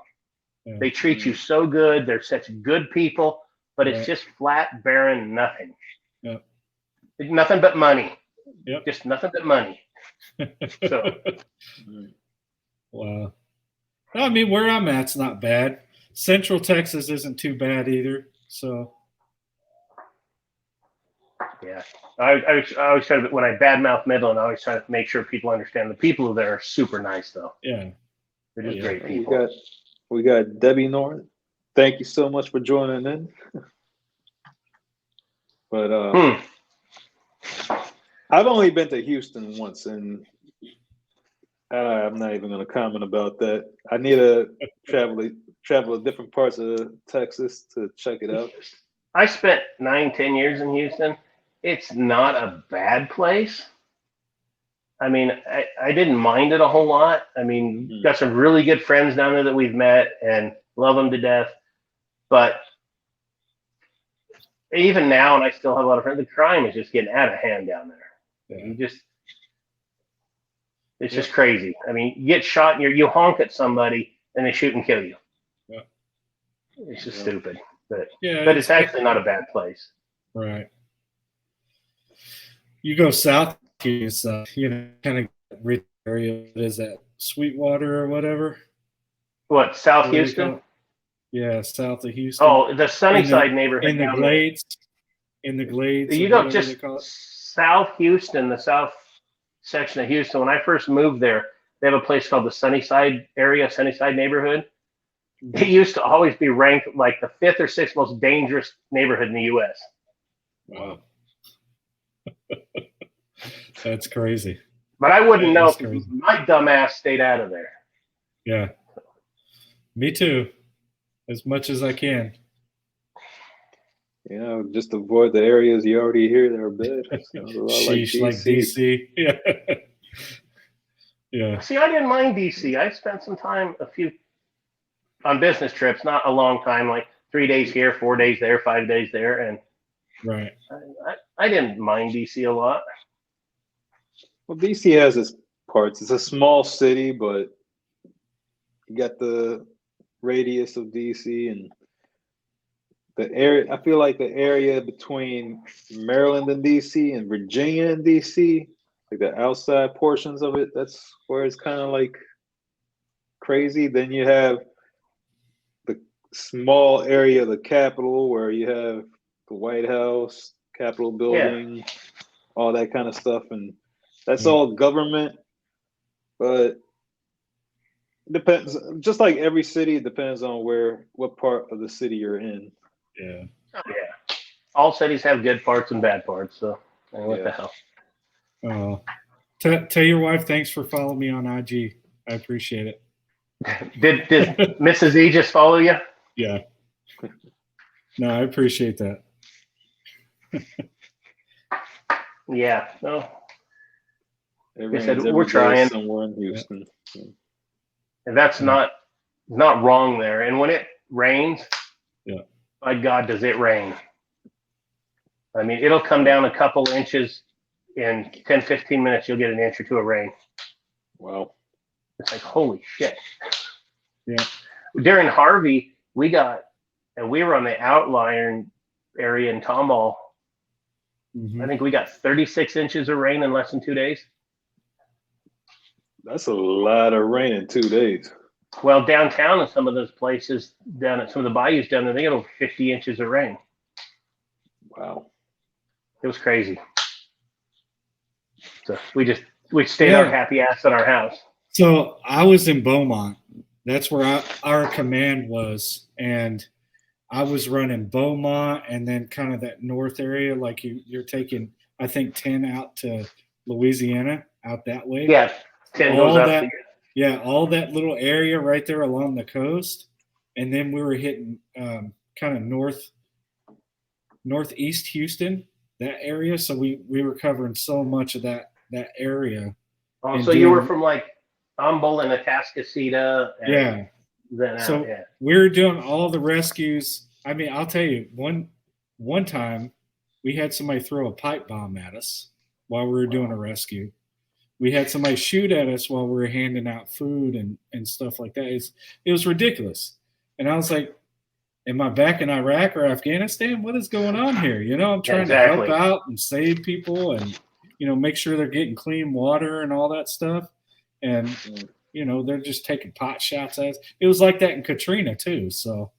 Yeah. They treat you so good. They're such good people, but it's just flat, barren, nothing. Yep. Nothing but money. Yep. Just nothing but money. So. Wow. I mean, where I'm at's not bad. Central Texas isn't too bad either. So. Yeah. I always try to, when I badmouth Midland, I always try to make sure people understand the people there are super nice, though. Yeah. They're just great people. We got Debbie North. Thank you so much for joining in. But I've only been to Houston once, and I'm not even going to comment about that. I need to travel to different parts of Texas to check it out. I spent 9-10 years in Houston. It's not a bad place. I mean, I didn't mind it a whole lot. I mean, got some really good friends down there that we've met and love them to death. But even now, and I still have a lot of friends, the crime is just getting out of hand down there. Yeah. It's just crazy. I mean, you get shot and you honk at somebody and they shoot and kill you. Yeah. It's just stupid. But it's actually not a bad place. Right. You go south, it's kind of rich area. What is that? Sweetwater or whatever? What, South What do they Houston? call it? Yeah, south of Houston. Oh, the Sunnyside neighborhood in the down Glades. In the Glades. there. You Or know, whatever they just call it. South Houston, the south section of Houston. When I first moved there, they have a place called the Sunnyside area, Sunnyside neighborhood. It used to always be ranked like the 5th or 6th most dangerous neighborhood in the U.S. Wow. That's crazy. But I wouldn't know That's because crazy. my dumb ass stayed out of there. Yeah. Me too. As much as I can. Just avoid the areas you already hear that are bad. Sounds a lot Sheesh, like DC. Yeah. Yeah. See, I didn't mind DC. I spent some time, on business trips, not a long time, like 3 days here, 4 days there, 5 days there, and Right. I didn't mind DC a lot. Well, DC has its parts. It's a small city, but you got the radius of DC and the area. I feel like the area between Maryland and DC and Virginia and DC, like the outside portions of it, that's where it's kind of like crazy. Then you have the small area of the Capitol where you have the White House, Capitol building, all that kind of stuff. And that's all government, but it depends. Just like every city, it depends on what part of the city you're in. Yeah. Oh, yeah. All cities have good parts and bad parts, so what the hell. Tell your wife thanks for following me on IG. I appreciate it. Did Mrs. E just follow you? Yeah. No, I appreciate that. Yeah. No. It said, rains we're every day trying. somewhere in Houston. And that's not wrong there. And when it rains, by God, does it rain. I mean, it'll come down a couple inches in 10, 15 minutes. You'll get an inch or two of rain. Wow. It's like, holy shit. Yeah. During Harvey, we were on the outlier area in Tomball. Mm-hmm. I think we got 36 inches of rain in less than 2 days. That's a lot of rain in 2 days. Well, downtown in some of those places, down at some of the bayous down there, they got over 50 inches of rain. Wow. It was crazy. So we stayed our happy ass at our house. So I was in Beaumont. That's where our command was. And I was running Beaumont and then kind of that north area, like you're taking, I think, 10 out to Louisiana, out that way. Yeah, 10 goes up. All that little area right there along the coast. And then we were hitting kind of northeast Houston, that area. So we were covering so much of that area. Oh, so you were from like Humboldt and Atascocita. And we were doing all the rescues. I mean, I'll tell you, one time we had somebody throw a pipe bomb at us while we were doing a rescue. We had somebody shoot at us while we were handing out food and stuff like that. It was ridiculous. And I was like, am I back in Iraq or Afghanistan? What is going on here? I'm trying to help out and save people and, make sure they're getting clean water and all that stuff. And, they're just taking pot shots at us. It was like that in Katrina too. So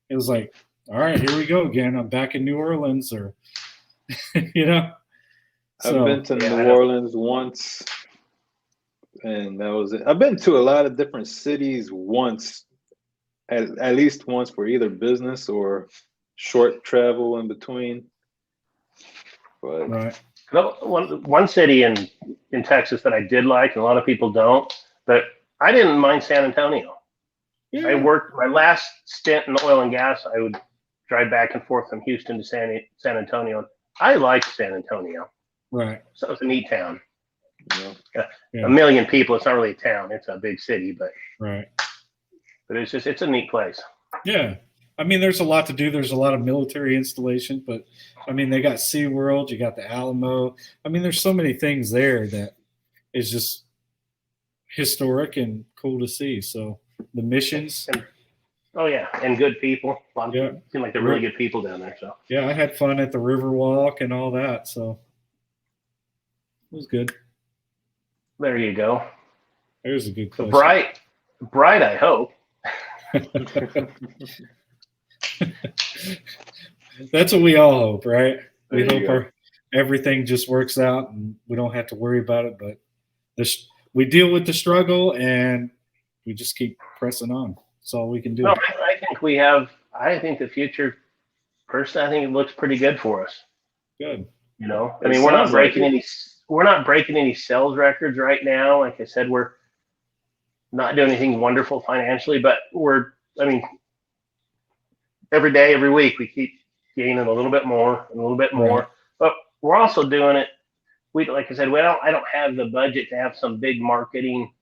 it was like, all right, here we go again. I'm back in New Orleans or, I've been to New Orleans once, and that was it. I've been to a lot of different cities once, at least once for either business or short travel in between. But right. One city in Texas that I did like, and a lot of people don't, but I didn't mind San Antonio. Yeah. I worked my last stint in oil and gas. I would drive back and forth from Houston to San Antonio. I liked San Antonio. Right. So it's a neat town. Yeah. A million people. It's not really a town. It's a big city, but right. But it's a neat place. Yeah. I mean, there's a lot to do. There's a lot of military installations, but I mean, they got SeaWorld, you got the Alamo. I mean, there's so many things there that is just historic and cool to see. So the missions. Oh yeah, and good people. A lot of Yeah. people seem like they're really good people down there. So Yeah, I had fun at the Riverwalk and all that, so it was good. there you go. It was a good So place. bright, I hope. That's what we all hope, right? We There you hope everything just works out and we don't have to worry about it. But we deal with the struggle and we just keep pressing on. That's all we can do. No, I think we have. I think the future, personally, I think it looks pretty good for us. Good. You know, I It mean, we're not sounds like breaking any sales records right now. Like I said, we're not doing anything wonderful financially, but I mean, every day, every week, we keep gaining a little bit more and a little bit more. Right. But we're also doing it. Like I said, I don't have the budget to have some big marketing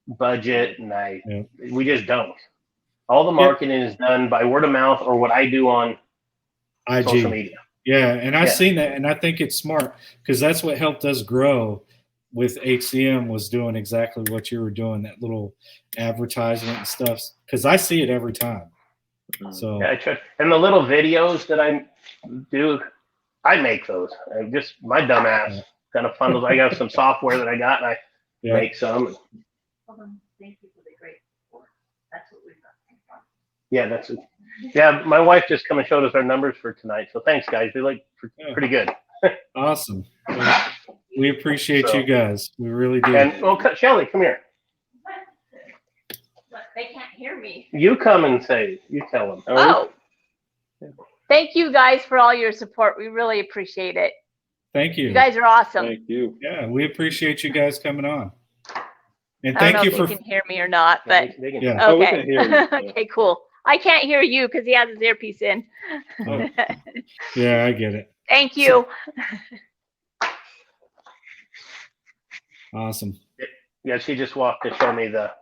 budget, and we just don't. All the marketing is done by word of mouth or what I do on IG. social media. Yeah, and I've seen that, and I think it's smart because that's what helped us grow with HCM was doing exactly what you were doing, that little advertisement and stuff, because I see it every time. So yeah, I try, and the little videos that I do, I make those. My dumb ass kind of funnels. I got some software that I got, and I make some. Thank you for the great support. That's what we've got. Yeah, that's it. Yeah, my wife just come and showed us our numbers for tonight. So thanks, guys. They look pretty good. Awesome. Well, we appreciate you guys. We really do. And Shelly, come here. They can't hear me. You come and you tell them. Oh. Thank you guys for all your support. We really appreciate it. Thank you. You guys are awesome. Thank you. Yeah, we appreciate you guys coming on. And I don't thank you know for if you can hear me or not, but They can, yeah. Oh, we okay. can hear you. Okay, cool. I can't hear you because he has his earpiece in. Oh. Yeah, I get it. Thank you. Awesome. Yeah, she just walked to show me the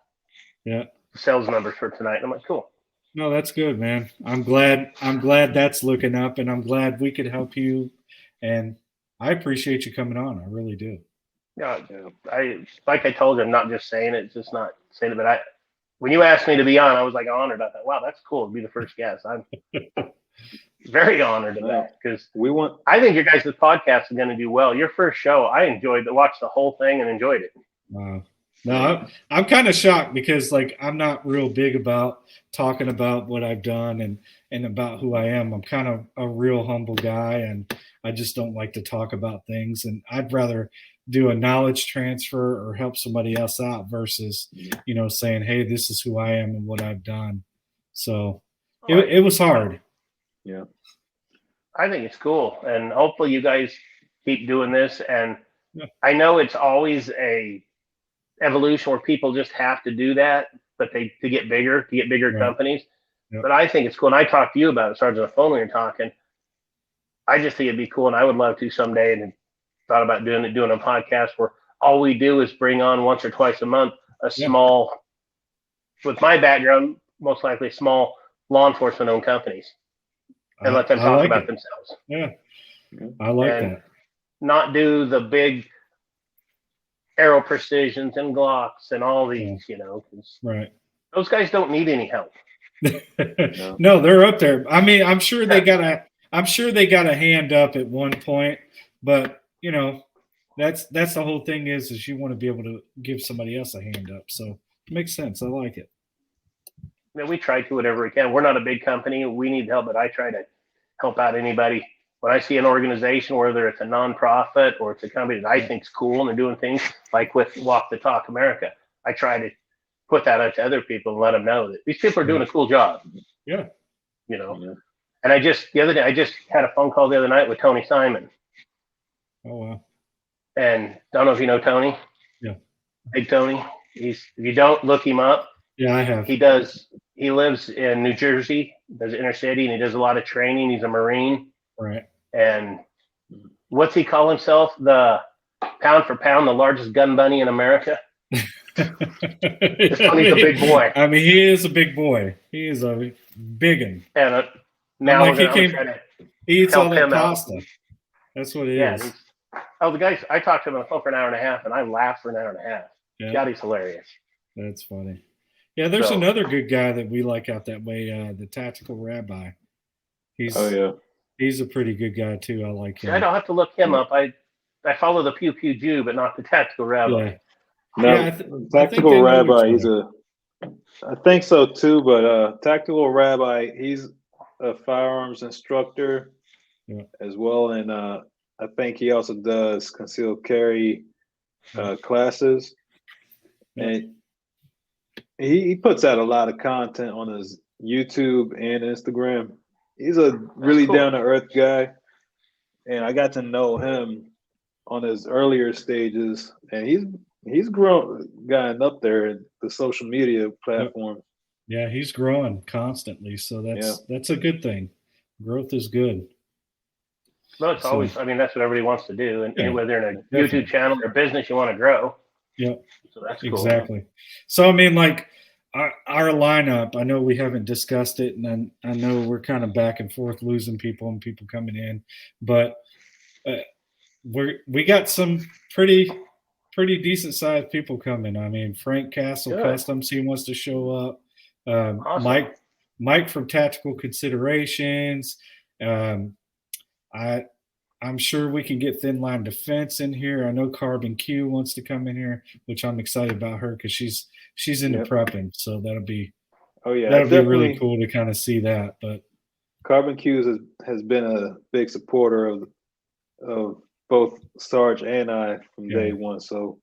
sales numbers for tonight. I'm like, cool. No, that's good, man. I'm glad that's looking up, and I'm glad we could help you. And I appreciate you coming on. I really do. Yeah, like I told you, I'm not just saying it, just not saying it, but when you asked me to be on, I was like honored. I thought, wow, that's cool to be the first guest. I'm very honored of that because I think your guys' podcast is going to do well. Your first show, I watched the whole thing and enjoyed it. Wow. No, I'm kind of shocked because I'm not real big about talking about what I've done and about who I am. I'm kind of a real humble guy, and I just don't like to talk about things. And I'd rather do a knowledge transfer or help somebody else out versus, saying, hey, this is who I am and what I've done. So it was hard. Yeah. I think it's cool. And hopefully you guys keep doing this. And I know it's always a evolution where people just have to do that, but to get bigger companies. Yep. But I think it's cool. And I talked to you about it, Sarge, on the phone when you're talking. I just think it'd be cool. And I would love to someday, and thought about doing a podcast where all we do is bring on once or twice a month a small, with my background, most likely small law enforcement owned companies, and let them talk about themselves. Yeah. I like that. Not do the big Aero Precisions and Glocks and all these, right. Those guys don't need any help. No, they're up there. I mean, I'm sure they got a hand up at one point, but that's the whole thing is you want to be able to give somebody else a hand up. So it makes sense. I like it. We try to whatever we can. We're not a big company. We need help, but I try to help out anybody. When I see an organization, whether it's a nonprofit or it's a company that I think is cool and they're doing things like with Walk the Talk America, I try to put that out to other people and let them know that these people are doing a cool job. Yeah. And I just had a phone call the other night with Tony Simon. Oh, wow. And don't know if you know Tony. Yeah. Big Tony. If you don't, look him up. Yeah, I have. He lives in New Jersey, does inner city, and he does a lot of training. He's a Marine. Right. And what's he call himself? The pound for pound, the largest gun bunny in America. Tony's a big boy. I mean, he is a big boy. He is a big one. And now he eats all that pasta. That's what it is. The guys, I talked to him on the phone for an hour and a half, and I laughed for an hour and a half. Yeah. God, he's hilarious. That's funny. Yeah, there's So- another good guy that we like out that way, the Tactical Rabbi. He's a pretty good guy too. I like him. I don't have to look him up. I follow the Pew Pew Jew, but not the Tactical Rabbi. Yeah. No, Yeah, I Tactical think I know Rabbi, which one. I think so too, but Tactical Rabbi, he's a firearms instructor as well, and I think he also does concealed carry classes, and he puts out a lot of content on his YouTube and Instagram. He's a really down to earth guy, and I got to know him on his earlier stages, and he's gotten up there in the social media platform. Yeah, he's growing constantly, so that's a good thing. Growth is good. No, it's always. I mean, that's what everybody wants to do, and whether in a definitely. YouTube channel or business you want to grow. Yeah, so that's cool. Exactly. So I mean, like our lineup. I know we haven't discussed it, and I know we're kind of back and forth, losing people and people coming in, but we got some pretty decent sized people coming. I mean, Frank Castle Customs, he wants to show up. Awesome. Mike from Tactical Considerations. I'm sure we can get Thin Line Defense in here. I know Carbon Q wants to come in here, which I'm excited about her because she's into prepping, so that'll be really cool to kind of see that. But Carbon Q has been a big supporter of both Sarge and I from day one, so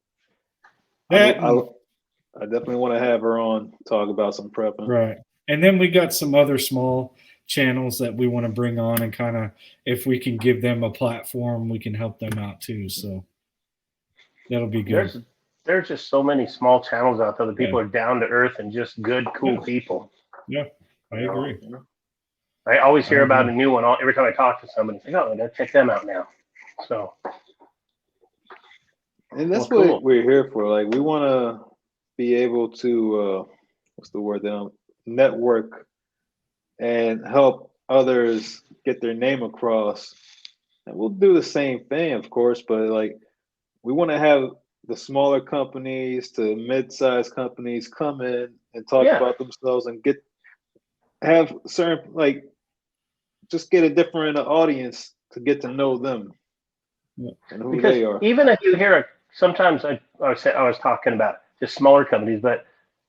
I definitely want to have her on, talk about some prepping. Right. And then we got some other small channels that we want to bring on, and kind of, if we can give them a platform, we can help them out too. So that'll be good. There's just so many small channels out there that people are down to earth and just good, cool people. Yeah, I agree. I always hear about a new one every time I talk to somebody. It's like, oh, I gotta check them out now. So, and that's what we're here for. Like, we want to be able to network and help others get their name across. And we'll do the same thing, of course, but like, we want to have the smaller companies to mid-sized companies come in and talk about themselves and have certain, like, just get a different audience to get to know them and who they are. Even if you hear sometimes I was talking about just smaller companies,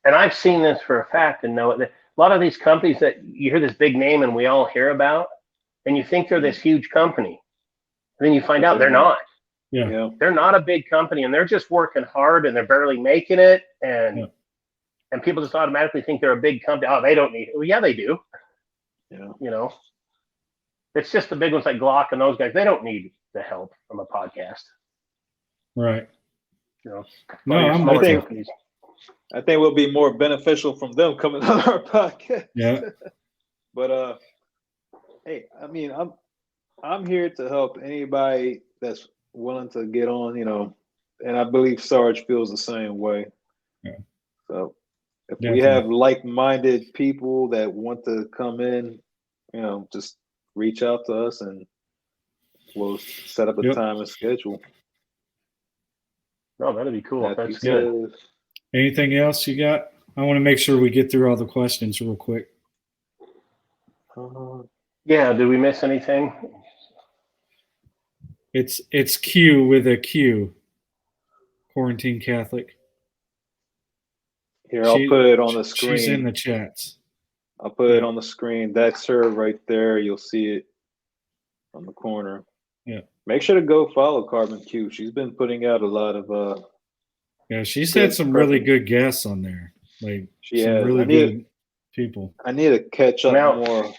and I've seen this for a fact and know that a lot of these companies that you hear this big name and we all hear about, and you think they're this huge company, and then you find out they're not. Yeah. They're not a big company, and they're just working hard, and they're barely making it, and people just automatically think they're a big company. Oh, they don't need it. Well, yeah, they do. Yeah. You know, it's just the big ones like Glock and those guys. They don't need the help from a podcast. Right. You know, I think we'll be more beneficial from them coming on our podcast. Yeah. But hey, I mean, I'm here to help anybody that's willing to get on, you know, and I believe Sarge feels the same way. Yeah. So if we have like-minded people that want to come in, you know, just reach out to us and we'll set up a time and schedule. Oh, that'd be cool. That's good. Anything else you got? I want to make sure we get through all the questions real quick. Yeah, did we miss anything? It's Q with a Q. Quarantine Catholic. Here, I'll put it on the screen. She's in the chats. I'll put it on the screen. That's her right there. You'll see it on the corner. Yeah. Make sure to go follow Carbon Q. She's been putting out a lot of she's had some really good guests on there. Like really good people. I need to catch up more.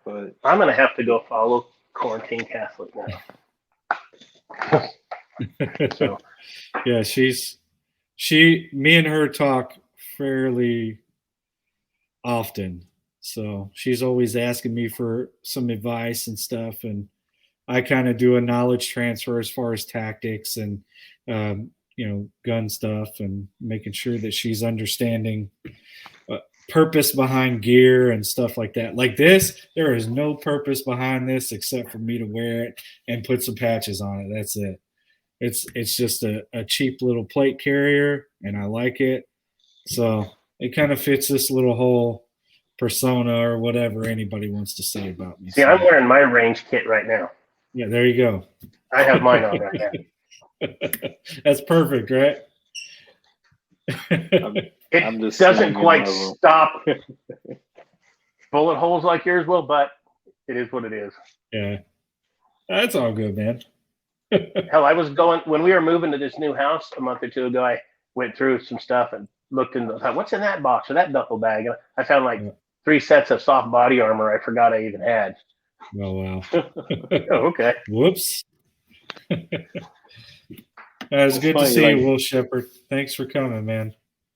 But I'm gonna have to go follow Quarantine Catholic now. So yeah, me and her talk fairly often. So she's always asking me for some advice and stuff, and I kind of do a knowledge transfer as far as tactics and gun stuff, and making sure that she's understanding purpose behind gear and stuff like that. Like this, there is no purpose behind this except for me to wear it and put some patches on it. That's it. It's just a cheap little plate carrier, and I like it. So it kind of fits this little whole persona or whatever anybody wants to say about me. See, I'm wearing my range kit right now. Yeah, there you go. I have mine on right now. That's perfect, right? It just doesn't quite slinging stop bullet holes like yours will, but it is what it is. Yeah, that's all good, man. Hell, I was going when we were moving to this new house a month or two ago. I went through some stuff and looked into what's in that box or that duffel bag. And I found like 3 sets of soft body armor I forgot I even had. Oh wow. Oh, okay. Whoops. It's good to see you, Will Shepherd. Thanks for coming, man.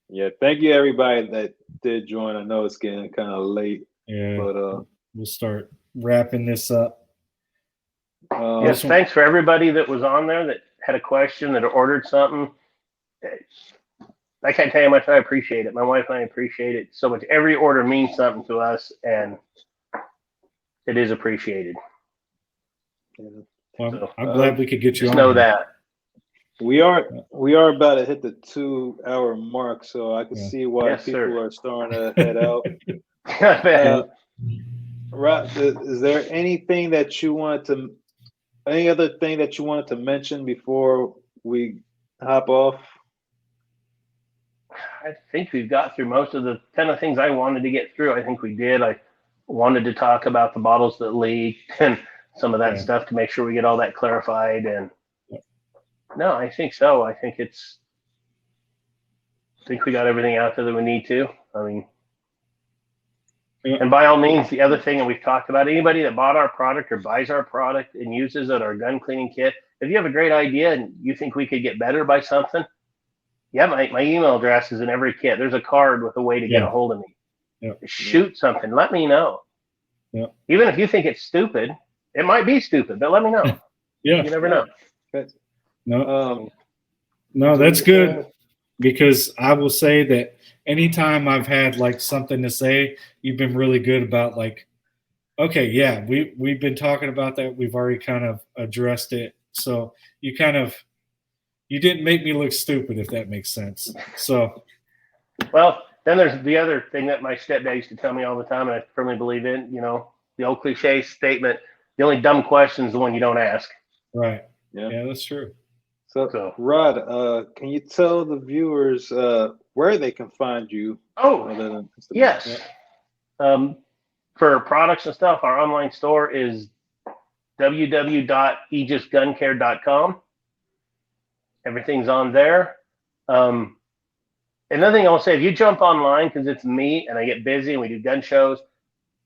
Yeah, thank you everybody that did join. I know it's getting kind of late. Yeah, but we'll start wrapping this up. Yes, thanks for everybody that was on there that had a question, that ordered something. I can't tell you how much I appreciate it. My wife and I appreciate it so much. Every order means something to us, and it is appreciated. Well, So, I'm glad we could get you just on. know here. that. we are about to hit the 2-hour mark, so I can see why people are starting to head out. Rob, is there anything that you wanted to, any other thing that you wanted to mention before we hop off? I think we've got through most of the kind of things I wanted to get through. I think we did. I wanted to talk about the bottles that leaked and some of that stuff to make sure we get all that clarified. And no, I think so. I think we got everything out there that we need to. I mean, and by all means, the other thing that we've talked about, anybody that bought our product or buys our product and uses it, our gun cleaning kit, if you have a great idea and you think we could get better by something, my email address is in every kit. There's a card with a way to get a hold of me. Shoot something. Let me know. Even if you think it's stupid, it might be stupid, but let me know. You never know. No, that's good, because I will say that anytime I've had like something to say, you've been really good about like, okay, yeah, we've been talking about that. We've already kind of addressed it. So you didn't make me look stupid, if that makes sense. So, well, then there's the other thing that my stepdad used to tell me all the time, and I firmly believe in, the old cliche statement, the only dumb question is the one you don't ask. Right. Yeah, that's true. So Rod, can you tell the viewers where they can find you? Oh, yes. For products and stuff, our online store is www.aegisguncare.com. Everything's on there. Another thing I'll say, if you jump online, because it's me and I get busy and we do gun shows,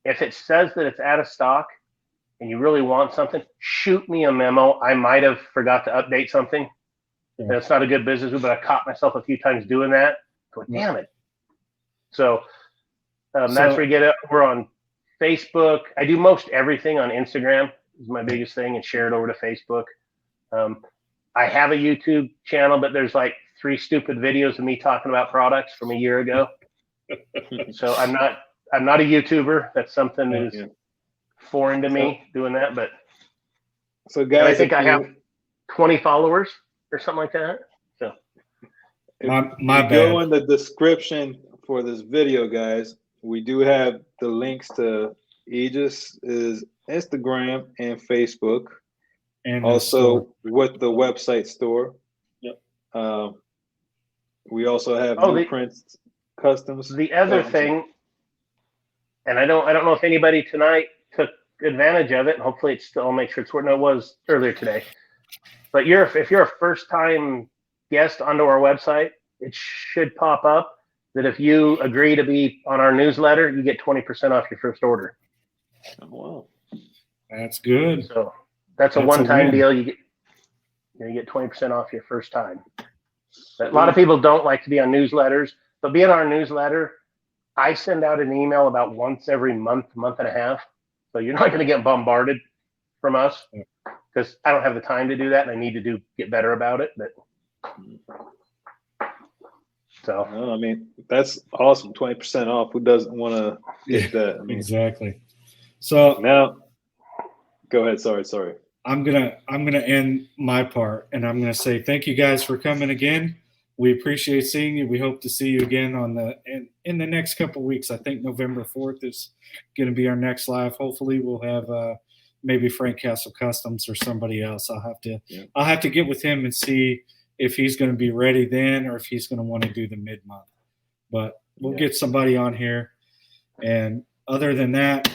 if it says that it's out of stock and you really want something, shoot me a memo. I might have forgot to update something. That's not a good business move, but I caught myself a few times doing that. Going, damn it. So that's where you get it. We're on Facebook. I do most everything on Instagram is my biggest thing, and share it over to Facebook. I have a YouTube channel, but there's like 3 stupid videos of me talking about products from a year ago. So I'm not a YouTuber. That's something that is foreign to me, doing that. But so guys, I think I have 20 followers or something like that. So my bad. Go in the description for this video, guys. We do have the links to Aegis' Instagram and Facebook, and also with the website store. We also have Newprints Customs. The other thing, and I don't know if anybody tonight took advantage of it, and hopefully I'll make sure it's where it was earlier today. But if you're a first-time guest onto our website, it should pop up that if you agree to be on our newsletter, you get 20% off your first order. Oh, wow. That's good. So that's a one-time deal. You get 20% off your first time. A lot of people don't like to be on newsletters, but being on our newsletter, I send out an email about once every month and a half. So you're not going to get bombarded from us, because I don't have the time to do that, and I need to get better about it. But so I mean, that's awesome. 20% off. Who doesn't want to get that? I mean, exactly. So now, go ahead. Sorry. I'm gonna end my part, and I'm gonna say thank you guys for coming again. we appreciate seeing you. We hope to see you again in the next couple of weeks. I think November 4th is going to be our next live. Hopefully we'll have maybe Frank Castle Customs or somebody else. I'll have to get with him and see if he's going to be ready then or if he's going to want to do the mid-month. But we'll get somebody on here. And other than that,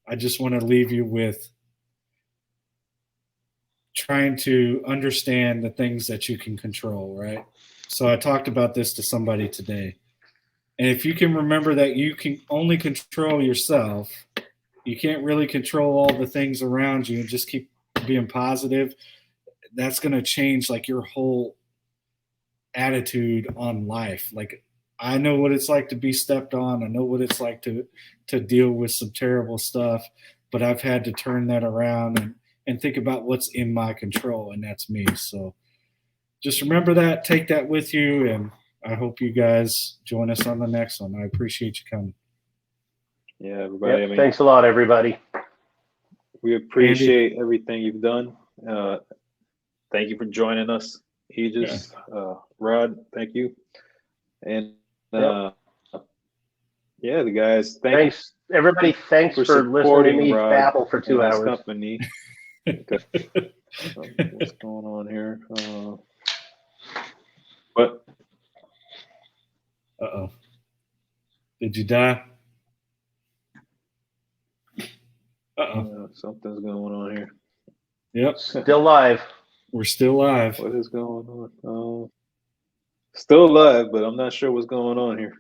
I just want to leave you with trying to understand the things that you can control, right? So I talked about this to somebody today. And if you can remember that you can only control yourself, you can't really control all the things around you and just keep being positive, that's going to change like your whole attitude on life. Like, I know what it's like to be stepped on. I know what it's like to deal with some terrible stuff, but I've had to turn that around and think about what's in my control, and that's me. So just remember that, take that with you, and I hope you guys join us on the next one. I appreciate you coming. Yeah, everybody. Yep, thanks a lot, everybody. We appreciate everything you've done. Thank you for joining us, Aegis. Rod, thank you. And the guys, thanks everybody. Thanks for listening to me babble for 2 hours. Company. What's going on here? But did you die? Something's going on here. Yep, still live. We're still live. What is going on? Still live, but I'm not sure what's going on here.